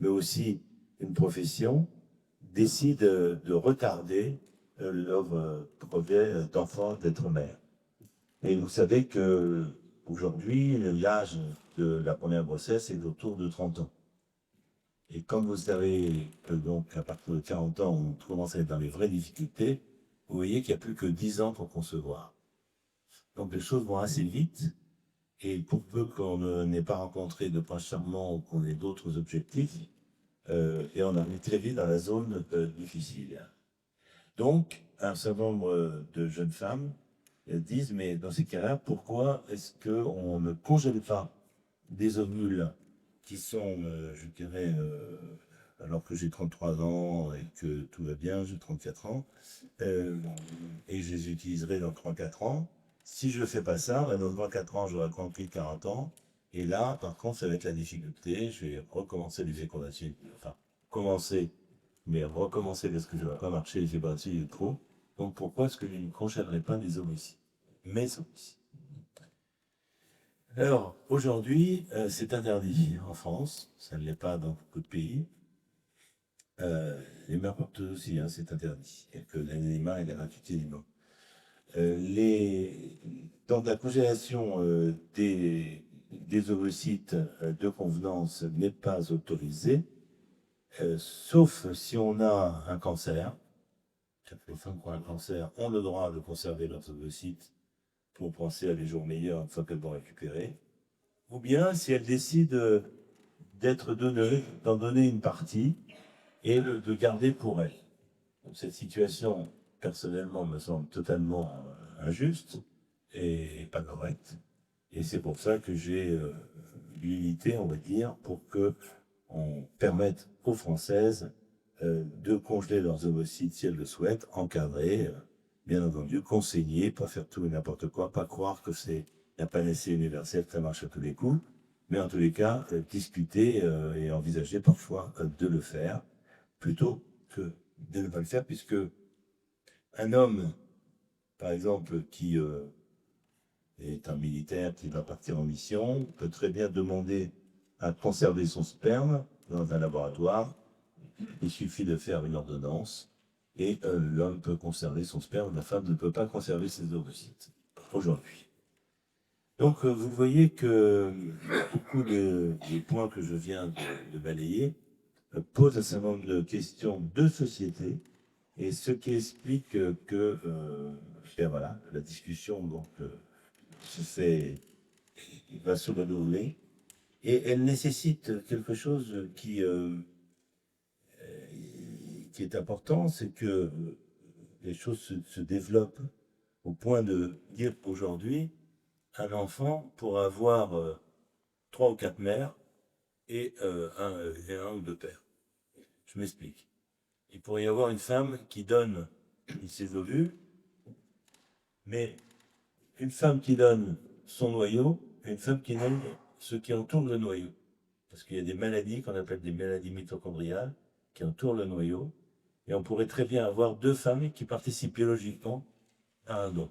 mais aussi une profession, décident de retarder leur projet d'enfant, d'être mère. Et vous savez que aujourd'hui, l'âge de la première grossesse est autour de 30 ans. Et comme vous savez que donc à partir de 40 ans, on commence à être dans les vraies difficultés, vous voyez qu'il n'y a plus que 10 ans pour concevoir. Donc les choses vont assez vite. Et pour peu qu'on n'ait pas rencontré de prince charmant ou qu'on ait d'autres objectifs, et on arrive très vite dans la zone difficile. Donc, un certain nombre de jeunes femmes disent, mais dans ces cas-là, pourquoi est-ce qu'on ne congèle pas des ovules qui sont, je dirais, alors que j'ai 33 ans et que tout va bien, j'ai 34 ans, et je les utiliserai dans 3-4 ans. Si je ne fais pas ça, dans 3-4 ans, j'aurai compris 40 ans. Et là, par contre, ça va être la difficulté. Je vais recommencer les fécondations. Enfin, commencer, mais recommencer parce que je ne vais pas marcher les fécondations trop. Donc, pourquoi est-ce que je ne congèlerai pas les ovocytes, mes ovocytes? Alors, aujourd'hui, c'est interdit en France. Ça ne l'est pas dans beaucoup de pays. Les mères porteuses aussi, hein, c'est interdit. Et que l'anonymat et la gratuité du nom. Dans la congélation des ovocytes de convenance n'est pas autorisée, sauf si on a un cancer. Les femmes qui ont un cancer ont le droit de conserver leurs ovocytes pour penser à des jours meilleurs une fois qu'elles vont récupérer, ou bien si elles décident d'être donneuses, d'en donner une partie et de garder pour elles. Donc, cette situation, personnellement, me semble totalement injuste et pas correcte. Et c'est pour ça que j'ai l'unité, on va dire, pour que on permette aux Françaises de congeler leurs ovocytes si elles le souhaitent, encadrés, bien entendu, conseillés, pas faire tout et n'importe quoi, pas croire que c'est la panacée universelle, que ça marche à tous les coups, mais en tous les cas, discuter et envisager parfois de le faire, plutôt que de ne pas le faire, puisque un homme, par exemple, qui est un militaire qui va partir en mission, peut très bien demander à conserver son sperme dans un laboratoire. Il suffit de faire une ordonnance et l'homme peut conserver son sperme, la femme ne peut pas conserver ses ovocytes aujourd'hui. Donc vous voyez que beaucoup des points que je viens de balayer posent un certain nombre de questions de société et ce qui explique que ben voilà, la discussion donc, va se renouveler et elle nécessite quelque chose qui est important, c'est que les choses se développent au point de dire qu'aujourd'hui, un enfant pourra avoir 3 ou 4 mères et un ou 2 pères. Je m'explique. Il pourrait y avoir une femme qui donne ses ovules, mais une femme qui donne son noyau et une femme qui donne ce qui entoure le noyau. Parce qu'il y a des maladies qu'on appelle des maladies mitochondriales qui entourent le noyau. Et on pourrait très bien avoir 2 femmes qui participent biologiquement à un don.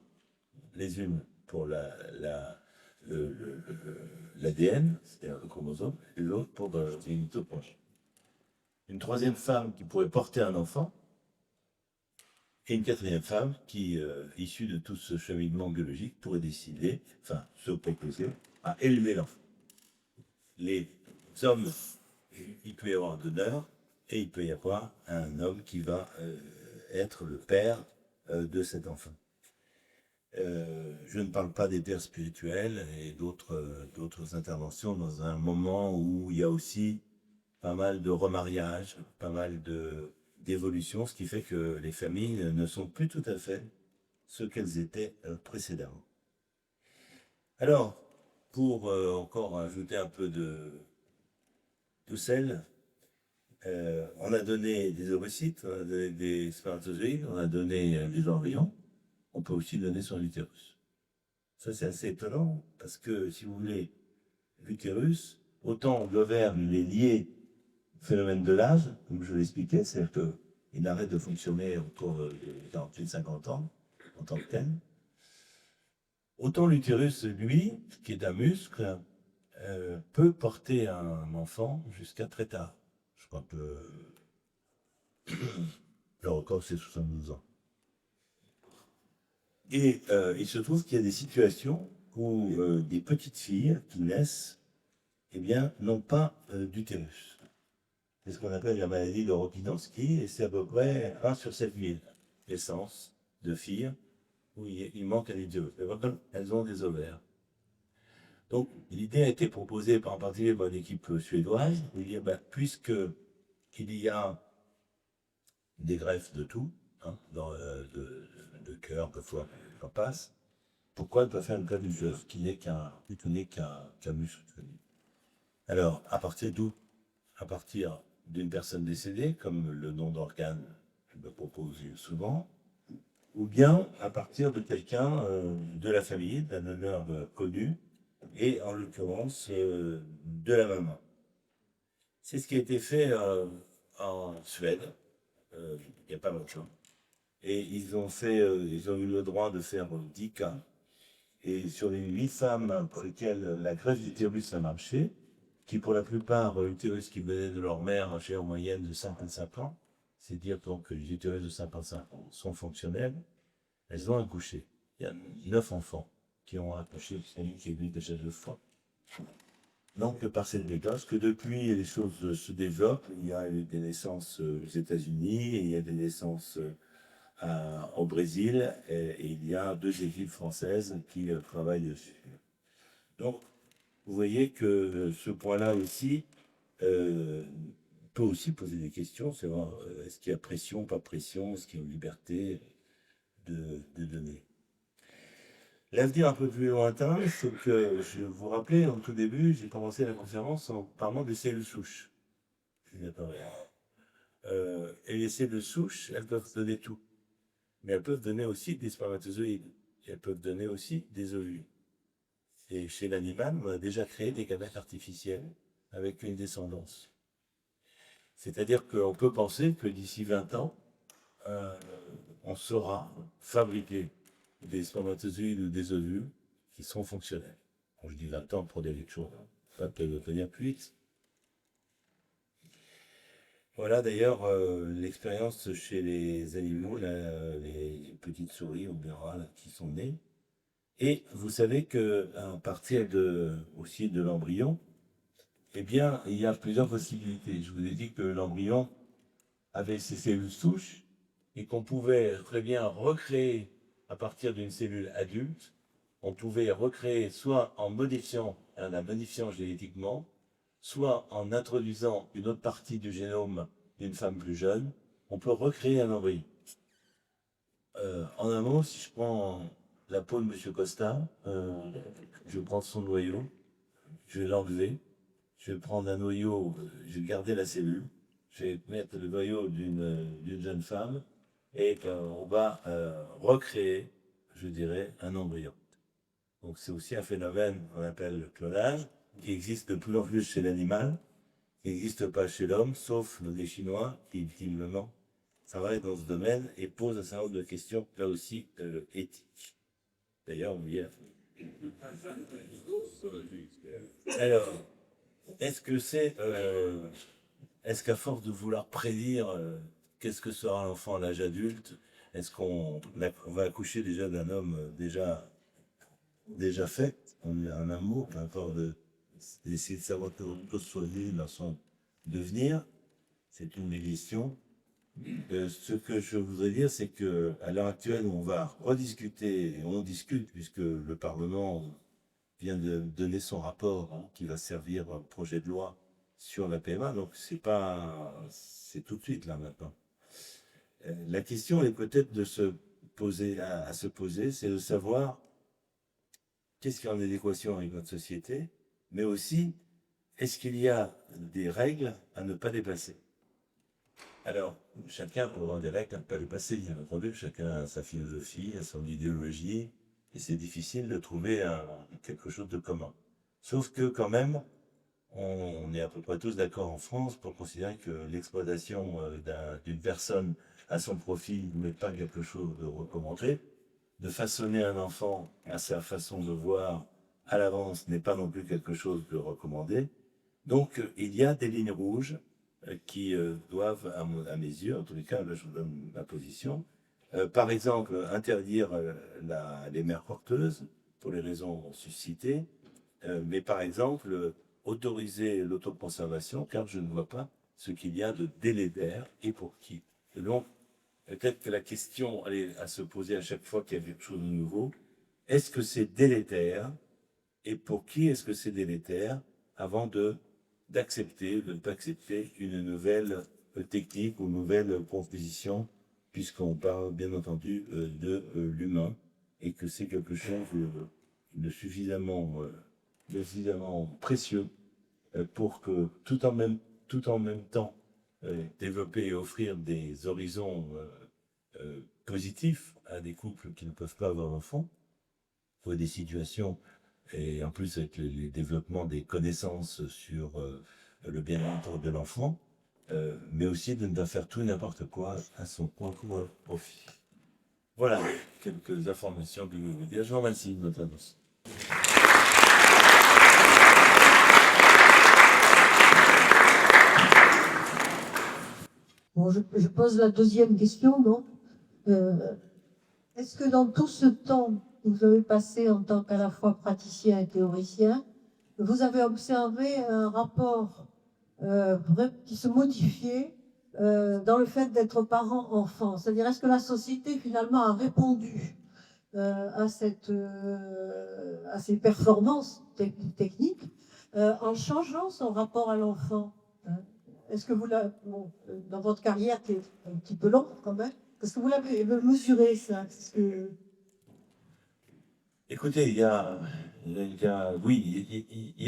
Les unes pour l'ADN, c'est-à-dire le chromosome, et l'autre pour les mitochondries. Une 3e femme qui pourrait porter un enfant, et une 4e femme qui, issue de tout ce cheminement biologique, pourrait décider, enfin, se proposer à élever l'enfant. Les hommes, il peut y avoir un donneur, et il peut y avoir un homme qui va être le père de cet enfant. Je ne parle pas des pères spirituels et d'autres interventions dans un moment où il y a aussi pas mal de remariages, pas mal d'évolutions, ce qui fait que les familles ne sont plus tout à fait ce qu'elles étaient précédemment. Alors, pour encore ajouter un peu de sel, on a donné des ovocytes, on a donné des spermatozoïdes, on a donné des embryons, on peut aussi donner son utérus. Ça, c'est assez étonnant, parce que, si vous voulez, l'utérus, autant l'ovaire, il est lié au phénomène de l'âge, comme je l'expliquais, c'est-à-dire qu'il arrête de fonctionner au cours de 48-50 ans, en tant que tel. Autant l'utérus, lui, qui est un muscle, peut porter un enfant jusqu'à très tard. Je crois que le record, c'est 72 ans. Et il se trouve qu'il y a des situations où des petites filles qui naissent, eh bien, n'ont pas d'utérus. C'est ce qu'on appelle la maladie de Rokitansky, et c'est à peu près 1 sur 7000 naissances de filles où il manque un utérus. Elles ont des ovaires. Donc, l'idée a été proposée par en particulier par l'équipe suédoise, de dire, puisque il y a des greffes de tout, hein, de cœur, de foie, j'en passe, pourquoi ne pas faire une greffe du œuf qui n'est qu'un muscle? Alors, à partir d'où? À partir d'une personne décédée, comme le nom d'organe me propose souvent, ou bien à partir de quelqu'un de la famille, d'un honneur connu, et en l'occurrence de la maman. C'est ce qui a été fait en Suède, il n'y a pas longtemps. Et ils ont eu le droit de faire 10 cas. Et sur les 8 femmes pour lesquelles la greffe d'utérus a marché, qui pour la plupart, l'utérus qui venait de leur mère, âgée en moyenne de 55 ans, c'est dire donc que les utérus de 55 ans sont fonctionnels, elles ont accouché. Il y a 9 enfants qui ont accouché, c'est une qui est venue déjà 2 fois. Donc, par cette méthode, que depuis les choses se développent, il y a eu des naissances aux États-Unis, et il y a des naissances au Brésil, et il y a 2 équipes françaises qui travaillent dessus. Donc, vous voyez que ce point-là aussi peut aussi poser des questions, c'est voir est-ce qu'il y a pression, pas pression, est-ce qu'il y a une liberté de donner. L'avenir un peu plus lointain, c'est que, je vous rappelais, au tout début, j'ai commencé la conférence en parlant des cellules souches. Et les cellules souches, elles peuvent donner tout. Mais elles peuvent donner aussi des spermatozoïdes. Et elles peuvent donner aussi des ovules. Et chez l'animal, on a déjà créé des gamètes artificiels avec une descendance. C'est-à-dire qu'on peut penser que d'ici 20 ans, on saura fabriquer des spermatozoïdes ou des ovules qui sont fonctionnels. Quand je dis 20 ans pour des lectures, ça peut devenir plus vite. Voilà d'ailleurs l'expérience chez les animaux, là, les petites souris, on verra, là, qui sont nées. Et vous savez qu'à partir aussi de l'embryon, eh bien, il y a plusieurs possibilités. Je vous ai dit que l'embryon avait ses cellules souches et qu'on pouvait très bien recréer à partir d'une cellule adulte. On pouvait recréer soit en la modifiant génétiquement, soit en introduisant une autre partie du génome d'une femme plus jeune. On peut recréer un embryon. En un mot, si je prends la peau de M. Costa, je prends son noyau, je vais l'enlever, je vais prendre un noyau, je vais garder la cellule, je vais mettre le noyau d'une jeune femme et on va recréer, je dirais, un embryon. Donc c'est aussi un phénomène qu'on appelle le clonage, qui existe de plus en plus chez l'animal, qui n'existe pas chez l'homme, sauf les Chinois, qui visiblement travaillent dans ce domaine et posent un certain nombre de questions, là aussi, éthiques. D'ailleurs, on y est. Alors, est-ce qu'à force de vouloir prédire qu'est-ce que sera l'enfant à l'âge adulte, est-ce qu'on va accoucher déjà d'un homme déjà fait, en un mot, par rapport d'essayer de savoir que soit né dans son devenir, c'est une des questions. Ce que je voudrais dire, c'est que à l'heure actuelle, on va rediscuter, et on discute, puisque le Parlement vient de donner son rapport, hein, qui va servir un projet de loi sur la PMA, donc c'est tout de suite là maintenant. La question est peut-être de se poser, à se poser, c'est de savoir qu'est-ce qui est en adéquation avec notre société, mais aussi, est-ce qu'il y a des règles à ne pas dépasser? Alors, chacun peut avoir des règles à ne pas dépasser, bien entendu, chacun a sa philosophie, a son idéologie, et c'est difficile de trouver quelque chose de commun. Sauf que quand même, on est à peu près tous d'accord en France pour considérer que l'exploitation d'une personne à son profit n'est pas quelque chose de recommandé. De façonner un enfant à sa façon de voir à l'avance n'est pas non plus quelque chose de recommandé. Donc, il y a des lignes rouges qui doivent, à mes yeux, en tous les cas, là, je vous donne ma position. Par exemple, interdire les mères porteuses, pour les raisons suscitées, mais par exemple, autoriser l'autoconservation, car je ne vois pas ce qu'il y a de délétère et pour qui. Et donc, peut-être que la question est à se poser à chaque fois qu'il y a quelque chose de nouveau. Est-ce que c'est délétère? Et pour qui est-ce que c'est délétère? Avant d'accepter, de ne pas accepter une nouvelle technique ou nouvelle proposition, puisqu'on parle bien entendu de l'humain, et que c'est quelque chose de suffisamment précieux pour que tout en même temps développer et offrir des horizons positifs à des couples qui ne peuvent pas avoir d'enfants, pour des situations, et en plus avec les développements des connaissances sur le bien-être de l'enfant, mais aussi de ne pas faire tout et n'importe quoi à son propre profit. Voilà quelques informations que je vais vous dire. Je vous remercie de votre annonce. Bon, je pose la deuxième question, non? Est-ce que dans tout ce temps que vous avez passé en tant qu'à la fois praticien et théoricien, vous avez observé un rapport qui se modifiait dans le fait d'être parent-enfant? C'est-à-dire, est-ce que la société finalement a répondu à ces performances techniques en changeant son rapport à l'enfant, hein? Est-ce que vous l'avez, dans votre carrière qui est un petit peu longue quand même, est-ce que vous l'avez mesuré ça? Écoutez, il y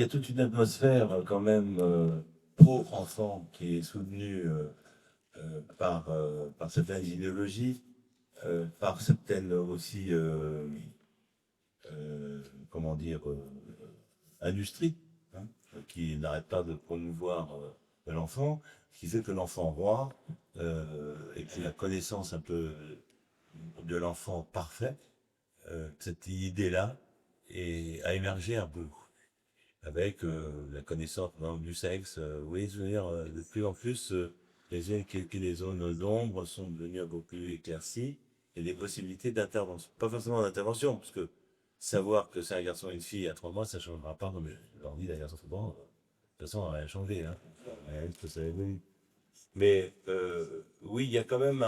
a toute une atmosphère quand même pro-enfant qui est soutenue par certaines idéologies, par certaines aussi, comment dire, industries, hein, qui n'arrêtent pas de promouvoir l'enfant, ce qui fait que l'enfant roi et que la connaissance un peu de l'enfant parfait, cette idée-là a émergé un peu avec la connaissance par exemple, du sexe. Oui, je veux dire, de plus en plus, les zones d'ombre sont devenues un peu plus éclaircies et des possibilités d'intervention. Pas forcément d'intervention, parce que savoir que c'est un garçon et une fille à 3 mois, ça ne changera pas. Comme je leur dis d'ailleurs, souvent, de toute façon, ça n'a rien changé. Hein. Rien que ça évolue. Mais oui, il y a quand même,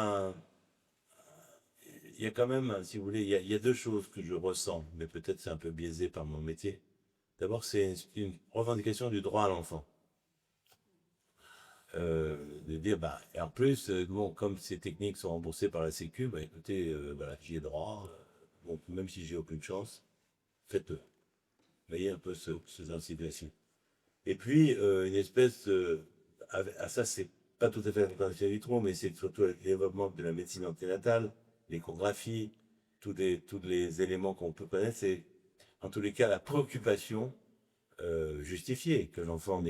si vous voulez, il y a deux choses que je ressens, mais peut-être c'est un peu biaisé par mon métier. D'abord, c'est une revendication du droit à l'enfant. De dire, bah, et en plus, bon, comme ces techniques sont remboursées par la Sécu, bah, écoutez, voilà, j'y ai droit. Bon, même si j'ai aucune chance, faites-le. Vous voyez un peu ce genre de situation. Et puis, une espèce ça, c'est pas tout à fait la Fondation Vitro, mais c'est surtout le développement de la médecine anténatale, l'échographie, tous les éléments qu'on peut connaître, c'est en tous les cas la préoccupation justifiée, que l'enfant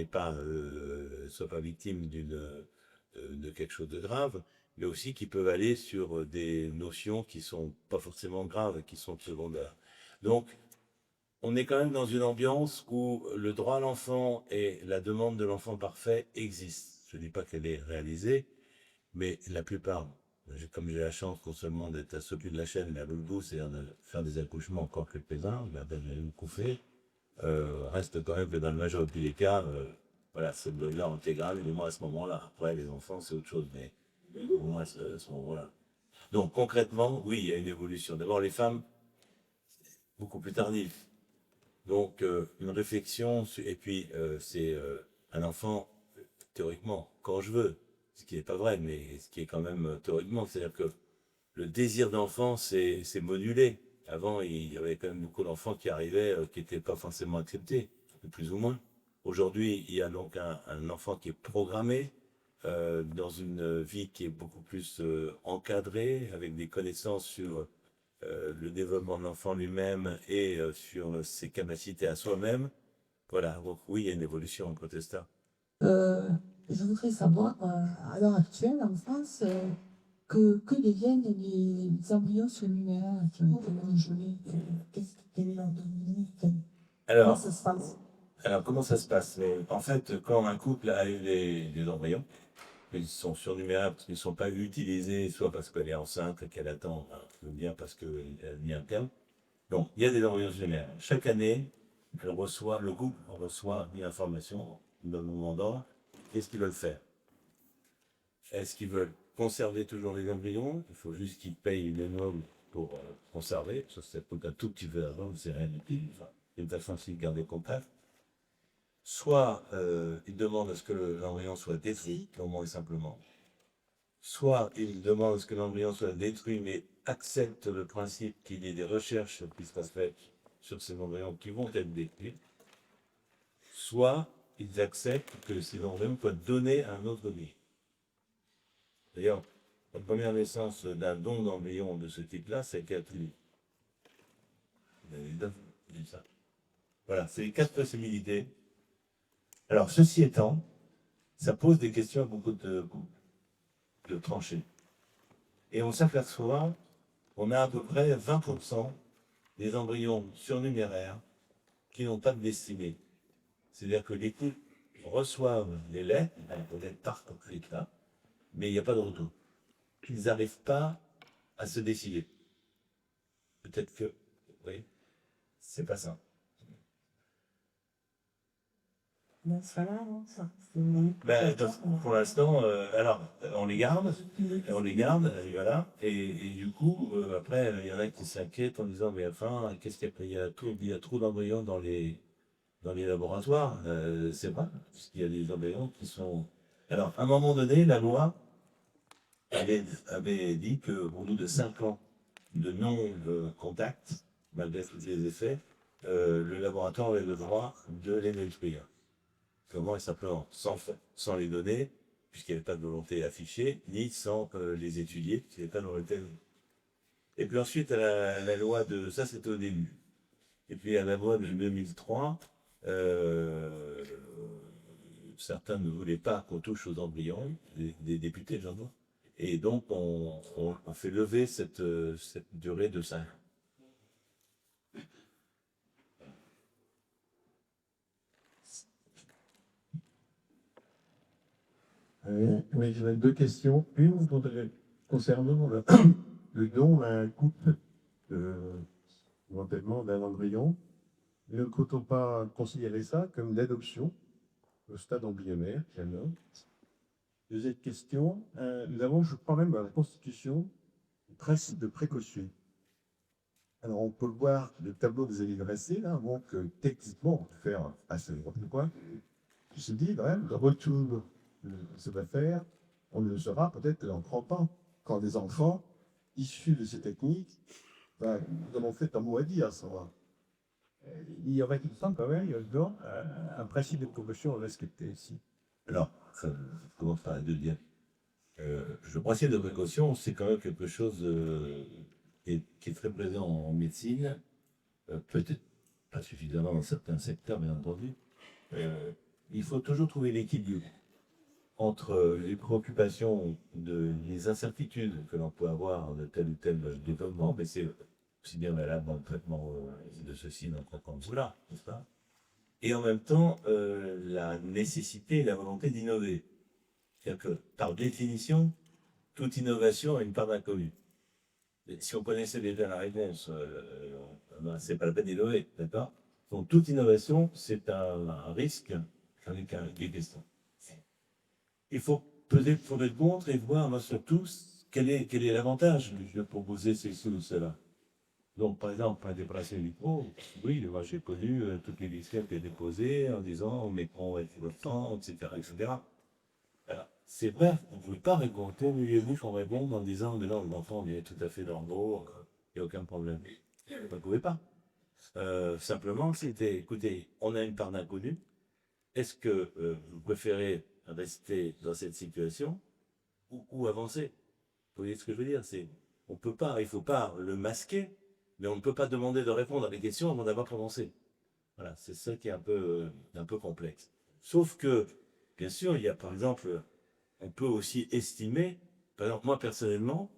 soit pas victime de quelque chose de grave, mais aussi qui peuvent aller sur des notions qui sont pas forcément graves, qui sont secondaires. Donc, on est quand même dans une ambiance où le droit à l'enfant et la demande de l'enfant parfait existent. Je ne dis pas qu'elle est réalisée, mais la plupart, comme j'ai la chance non seulement d'être à ce bout de la chaîne, mais à l'autre bout, c'est-à-dire de faire des accouchements encore quelques-uns, me couper, reste quand même que dans le majorité des cas, voilà, c'est le deuil-là intégral, et moi à ce moment-là. Après, les enfants, c'est autre chose, mais au moins à ce moment-là. Donc concrètement, oui, il y a une évolution. D'abord, les femmes, beaucoup plus tardives. Donc, une réflexion, et puis c'est un enfant, théoriquement, quand je veux, ce qui n'est pas vrai, mais ce qui est quand même théoriquement, c'est-à-dire que le désir d'enfant, c'est modulé. Avant, il y avait quand même beaucoup d'enfants qui arrivaient, qui n'étaient pas forcément acceptés, plus ou moins. Aujourd'hui, il y a donc un enfant qui est programmé dans une vie qui est beaucoup plus encadrée, avec des connaissances sur le développement de l'enfant lui-même et sur ses capacités à soi-même. Voilà, donc oui, il y a une évolution incontestable. Euh, je voudrais savoir, à l'heure actuelle, en France, que deviennent les embryons surnuméraires qui ont été congelés? Quel est leur devenir? Comment Alors, ça se passe? comment ça se passe? En fait, quand un couple a eu des embryons, ils sont surnuméraires parce qu'ils ne sont pas utilisés, soit parce qu'elle est enceinte et qu'elle attend, bien parce qu'elle a mis un terme. Donc, il y a des embryons surnuméraires. Chaque année, le couple reçoit une information dans le moment d'or. Qu'est-ce qu'ils veulent faire? Est-ce qu'ils veulent conserver toujours les embryons? Il faut juste qu'ils payent une énorme pour conserver. Ça coûte un tout petit peu d'argent, c'est rien du tout. Enfin, il y a une façon aussi de garder contact. Soit ils demandent à ce que l'embryon soit détruit, purement et simplement. Soit ils demandent à ce que l'embryon soit détruit, mais acceptent le principe qu'il y ait des recherches qui se fassent sur ces embryons qui vont être détruits. Soit ils acceptent que ces embryons soient donnés à un autre vie. D'ailleurs, la première naissance d'un don d'embryon de ce type-là, c'est Catherine. Vous avez dit ça. Voilà, c'est les 4 possibilités. Alors, ceci étant, ça pose des questions à beaucoup de tranchées. Et on s'aperçoit qu'on a à peu près 20% des embryons surnuméraires qui n'ont pas de destinée. C'est-à-dire que les couples reçoivent les laits, peut-être partent comme là, mais il n'y a pas de retour. Ils n'arrivent pas à se décider. Peut-être que, oui, c'est pas ça. Ben, pour l'instant, alors, on les garde, voilà, et du coup, après, il y en a qui s'inquiètent en disant, mais enfin, qu'est-ce qu'il y a? Il y a trop d'embryons dans les laboratoires, c'est vrai, parce qu'il y a des embryons qui sont... Alors, à un moment donné, la loi avait dit que, au bout de 5 ans de non-contact, malgré tous les effets, le laboratoire avait le droit de les détruire. Comment et simplement, sans les donner, puisqu'il n'y avait pas de volonté affichée, ni sans les étudier, puisqu'il n'y avait pas de volonté. Et puis ensuite, à la loi de... Ça, c'était au début. Et puis à la loi de 2003, certains ne voulaient pas qu'on touche aux embryons, des députés, j'en vois. Et donc, on fait lever cette durée de 5 ans. Oui, j'avais deux questions. Une concernant le don à un couple, éventuellement d'un embryon. Ne peut-on pas considérer ça comme l'adoption au stade embryonnaire, alors? Deuxième question, nous avons, je crois même, dans la Constitution, le principe de précaution. Alors, on peut voir le tableau des années dressés, là, donc techniquement, on peut faire assez n'importe quoi. Je me dis, quand même, le retour se va faire, on ne le saura peut-être dans 30 ans, quand des enfants issus de ces techniques, ben, nous avons fait un mot à dire à ce moment. Il y aurait tout le temps, quand même, il y a dedans un principe de précaution respecté ici. Alors, je commence par la deuxième. Le principe de précaution, c'est quand même quelque chose qui est très présent en médecine, peut-être pas suffisamment dans certains secteurs, bien entendu. Il faut toujours trouver l'équilibre entre les préoccupations, les incertitudes que l'on peut avoir de tel ou tel développement, mais c'est aussi bien valable dans le traitement de ceci, dans le traitement de cela, n'est-ce pas? Et en même temps, la nécessité et la volonté d'innover. C'est-à-dire que, par définition, toute innovation a une part d'inconnu. Si on connaissait déjà la réponse, ben, c'est pas la peine d'innover, d'accord? Donc, toute innovation, c'est un risque avec des questions. Il faut peser le pour et le contre et voir, moi, surtout, quel est l'avantage du jeu proposé, ceci ou cela. Donc, par exemple, un déplacé micro, oui, moi, j'ai connu toutes les listes qui étaient déposées en disant, mais on va être le temps, etc., etc. Alors, c'est vrai, on ne pouvait pas raconter, mieux-vous qu'on réponde en disant, mais non, l'enfant est tout à fait normaux, il n'y a aucun problème. On ne pouvait pas. Simplement, c'était, écoutez, on a une part d'inconnu. Est-ce que vous préférez rester dans cette situation ou avancer? Vous voyez ce que je veux dire? On peut pas, il faut pas le masquer, mais on ne peut pas demander de répondre à des questions avant d'avoir commencé. Voilà, c'est ça qui est un peu complexe. Sauf que, bien sûr, il y a par exemple, on peut aussi estimer, par exemple, moi personnellement,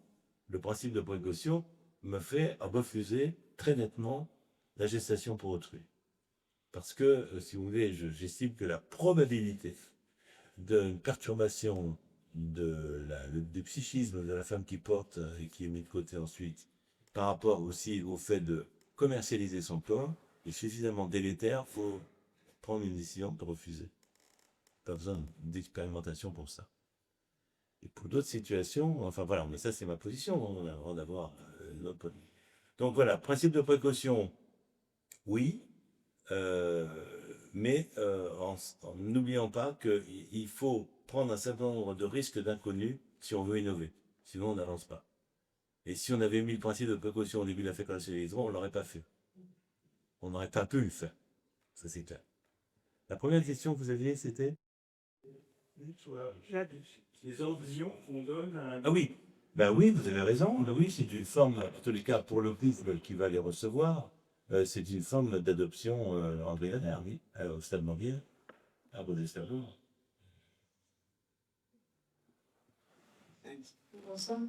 le principe de précaution me fait refuser très nettement la gestation pour autrui. Parce que, si vous voulez, j'estime que la probabilité d'une perturbation du psychisme de la femme qui porte et qui est mise de côté ensuite, par rapport aussi au fait de commercialiser son corps, est suffisamment délétère, il faut prendre une décision de refuser. Pas besoin d'expérimentation pour ça. Et pour d'autres situations, enfin voilà, mais ça c'est ma position, avant d'avoir notre point de vue. Donc voilà, principe de précaution, oui, mais en n'oubliant pas qu'il faut prendre un certain nombre de risques d'inconnus si on veut innover. Sinon, on n'avance pas. Et si on avait mis le principe de précaution au début de la fécondation des on ne l'aurait pas fait. On n'aurait pas pu le faire. Ça, c'est clair. La première question que vous aviez, c'était les embryons qu'on donne à un... Ah oui, ben oui, vous avez raison. Ben oui, c'est une forme, en tous les cas, pour le couple qui va les recevoir, c'est une forme d'adoption embryonnaire, oui, au stade mobile, à vos cerveaux. Bonsoir.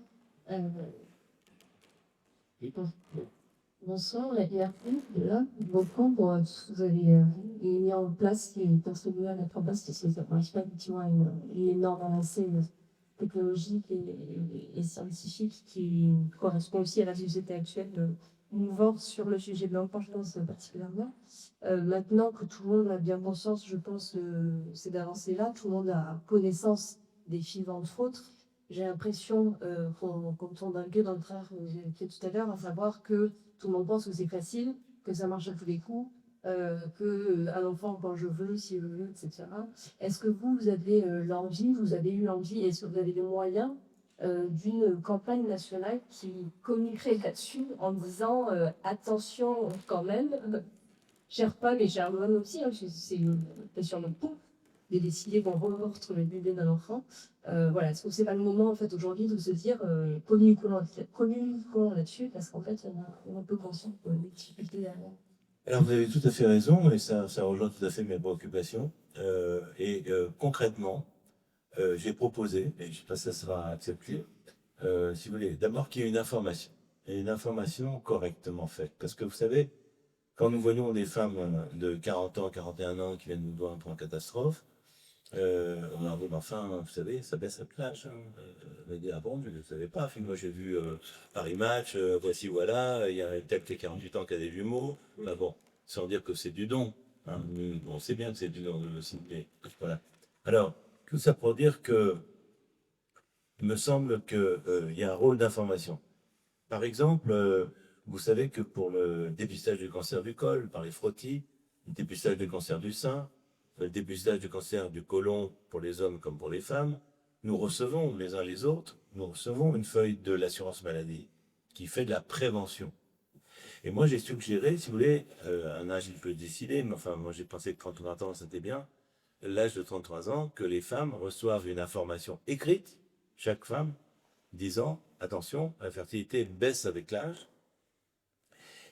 Bonsoir, et après, là, beaucoup, bon, vous avez mis en place, personne à mettre en place, c'est pas effectivement une énorme avancée technologique et scientifique qui correspond aussi à la société actuelle de mouvance sur le sujet de l'importance particulièrement. Maintenant que tout le monde a bien conscience, je pense, c'est d'avancées-là, tout le monde a connaissance des filantes fautes. J'ai l'impression qu'on tombe un peu dans le train que j'ai fait tout à l'heure, à savoir que tout le monde pense que c'est facile, que ça marche à tous les coups, qu'un enfant, quand je veux, si je veux, etc. Est-ce que vous avez l'envie, vous avez eu l'envie, est-ce que vous avez les moyens d'une campagne nationale qui communiquerait là-dessus en disant attention quand même, cher pas mais cher bonne aussi, hein, c'est une question de tout, de décider qu'on reporte le bébé d'un enfant. Voilà, est-ce que c'est pas le moment en fait aujourd'hui de se dire communiquons là-dessus parce qu'en fait on est un peu conscient de les difficultés derrière. Alors vous avez tout à fait raison et ça rejoint tout à fait mes préoccupations. Concrètement, j'ai proposé, et je sais pas si ça sera accepté, si vous voulez, d'abord qu'il y ait une information, et une information correctement faite. Parce que vous savez, quand nous voyons des femmes de 40 ans, 41 ans qui viennent nous voir pour une catastrophe, On a dit, enfin, vous savez, ça baisse à plage. Hein. On a dit, ah bon, je ne savais pas. Moi, j'ai vu Paris Match, voici, voilà, il y a un tel qui a 48 ans qui a des jumeaux. Bah bon, sans dire que c'est du don. Hein. On sait bien que c'est du don de le mais voilà. Alors, tout ça pour dire que il me semble qu'il y a un rôle d'information. Par exemple, vous savez que pour le dépistage du cancer du col, par les frottis, le dépistage du cancer du sein, le dépistage du cancer du côlon pour les hommes comme pour les femmes, nous recevons les uns les autres, nous recevons une feuille de l'assurance maladie qui fait de la prévention. Et moi, j'ai suggéré, si vous voulez, un âge, il peut décider, mais enfin, moi, j'ai pensé que 33 ans, c'était bien, l'âge de 33 ans, que les femmes reçoivent une information écrite, chaque femme, disant, attention, la fertilité baisse avec l'âge.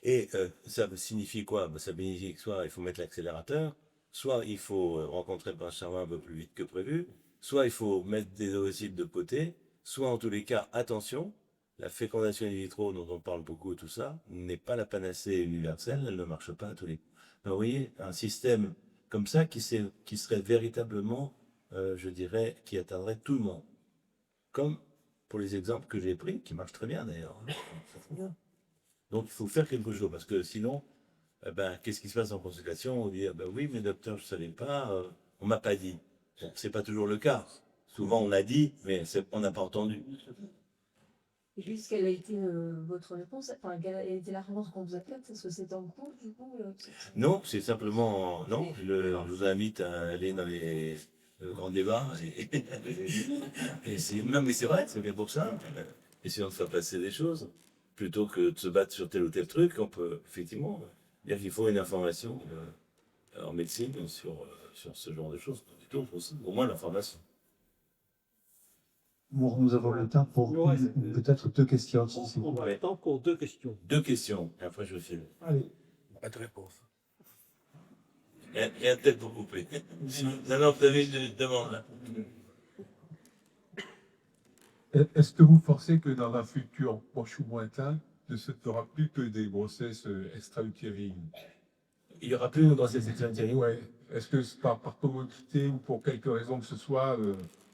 Et ça signifie quoi? Ça signifie que soit il faut mettre l'accélérateur, soit il faut rencontrer le prince charmant un peu plus vite que prévu, soit il faut mettre des ovocytes de côté, soit en tous les cas, attention, la fécondation in vitro dont on parle beaucoup, tout ça, n'est pas la panacée universelle, elle ne marche pas à tous les coups. Donc, vous voyez, un système comme ça qui serait véritablement, je dirais, qui atteindrait tout le monde. Comme pour les exemples que j'ai pris, qui marchent très bien d'ailleurs. Donc il faut faire quelque chose, parce que sinon, qu'est-ce qui se passe en consultation? On dit, oui, mais docteur, je ne savais pas, on ne m'a pas dit. Bon, ce n'est pas toujours le cas. Souvent on a dit, mais on n'a pas entendu. Et puis, quelle a été votre réponse? Enfin, quelle a été la réponse qu'on vous a faite? Est-ce que c'est en cours, du coup Non, c'est simplement... Non, je vous invite à aller dans les grands débats. Non, mais c'est vrai, c'est bien pour ça. Essayons de faire passer des choses. Plutôt que de se battre sur tel ou tel truc, on peut effectivement dire qu'il faut une information en médecine sur ce genre de choses. Au moins l'information. Bon, nous avons le temps pour peut-être 2 questions. On va le temps pour 2 questions. 2 questions, et après je file. Allez. Pas de réponse. Il y a peut-être pour couper. Non, vous avez une demande là. Est-ce que vous pensez que dans un futur proche ou lointain, ne se fera plus que des grossesses extra-utérines? Il n'y aura plus de grossesse extra-utérine. Ouais. Est-ce que par commodité ou pour quelque raison que ce soit,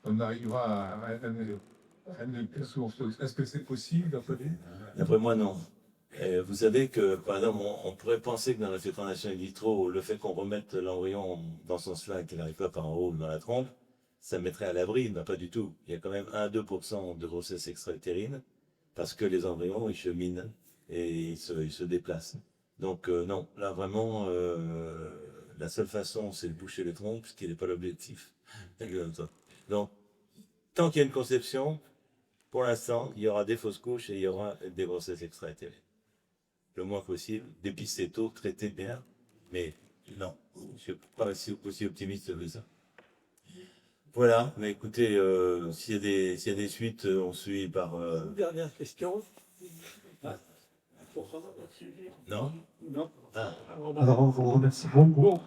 on arrivera à une source? Est-ce que c'est possible d'après vous? D'après moi, non. Vous savez que, par exemple, on pourrait penser que dans la fécondation in vitro, le fait qu'on remette l'embryon dans son sens-là et qu'il n'arrive pas par en haut ou dans la trompe, ça mettrait à l'abri, mais pas du tout. Il y a quand même 1-2% de grossesse extra-utérine parce que les embryons, ils cheminent et ils se déplacent. Donc non, là vraiment, la seule façon, c'est de boucher les trompes, ce qui n'est pas l'objectif. Donc, tant qu'il y a une conception, pour l'instant, il y aura des fausses couches et il y aura des grossesses extra-utérines. Le moins possible, dépister tôt, traiter bien, mais non, je ne suis pas aussi optimiste que ça. Voilà, mais écoutez, s'il y a des suites, on suit par... Dernière question. Non? Non. Ah. Alors, on vous remercie beaucoup. Bon.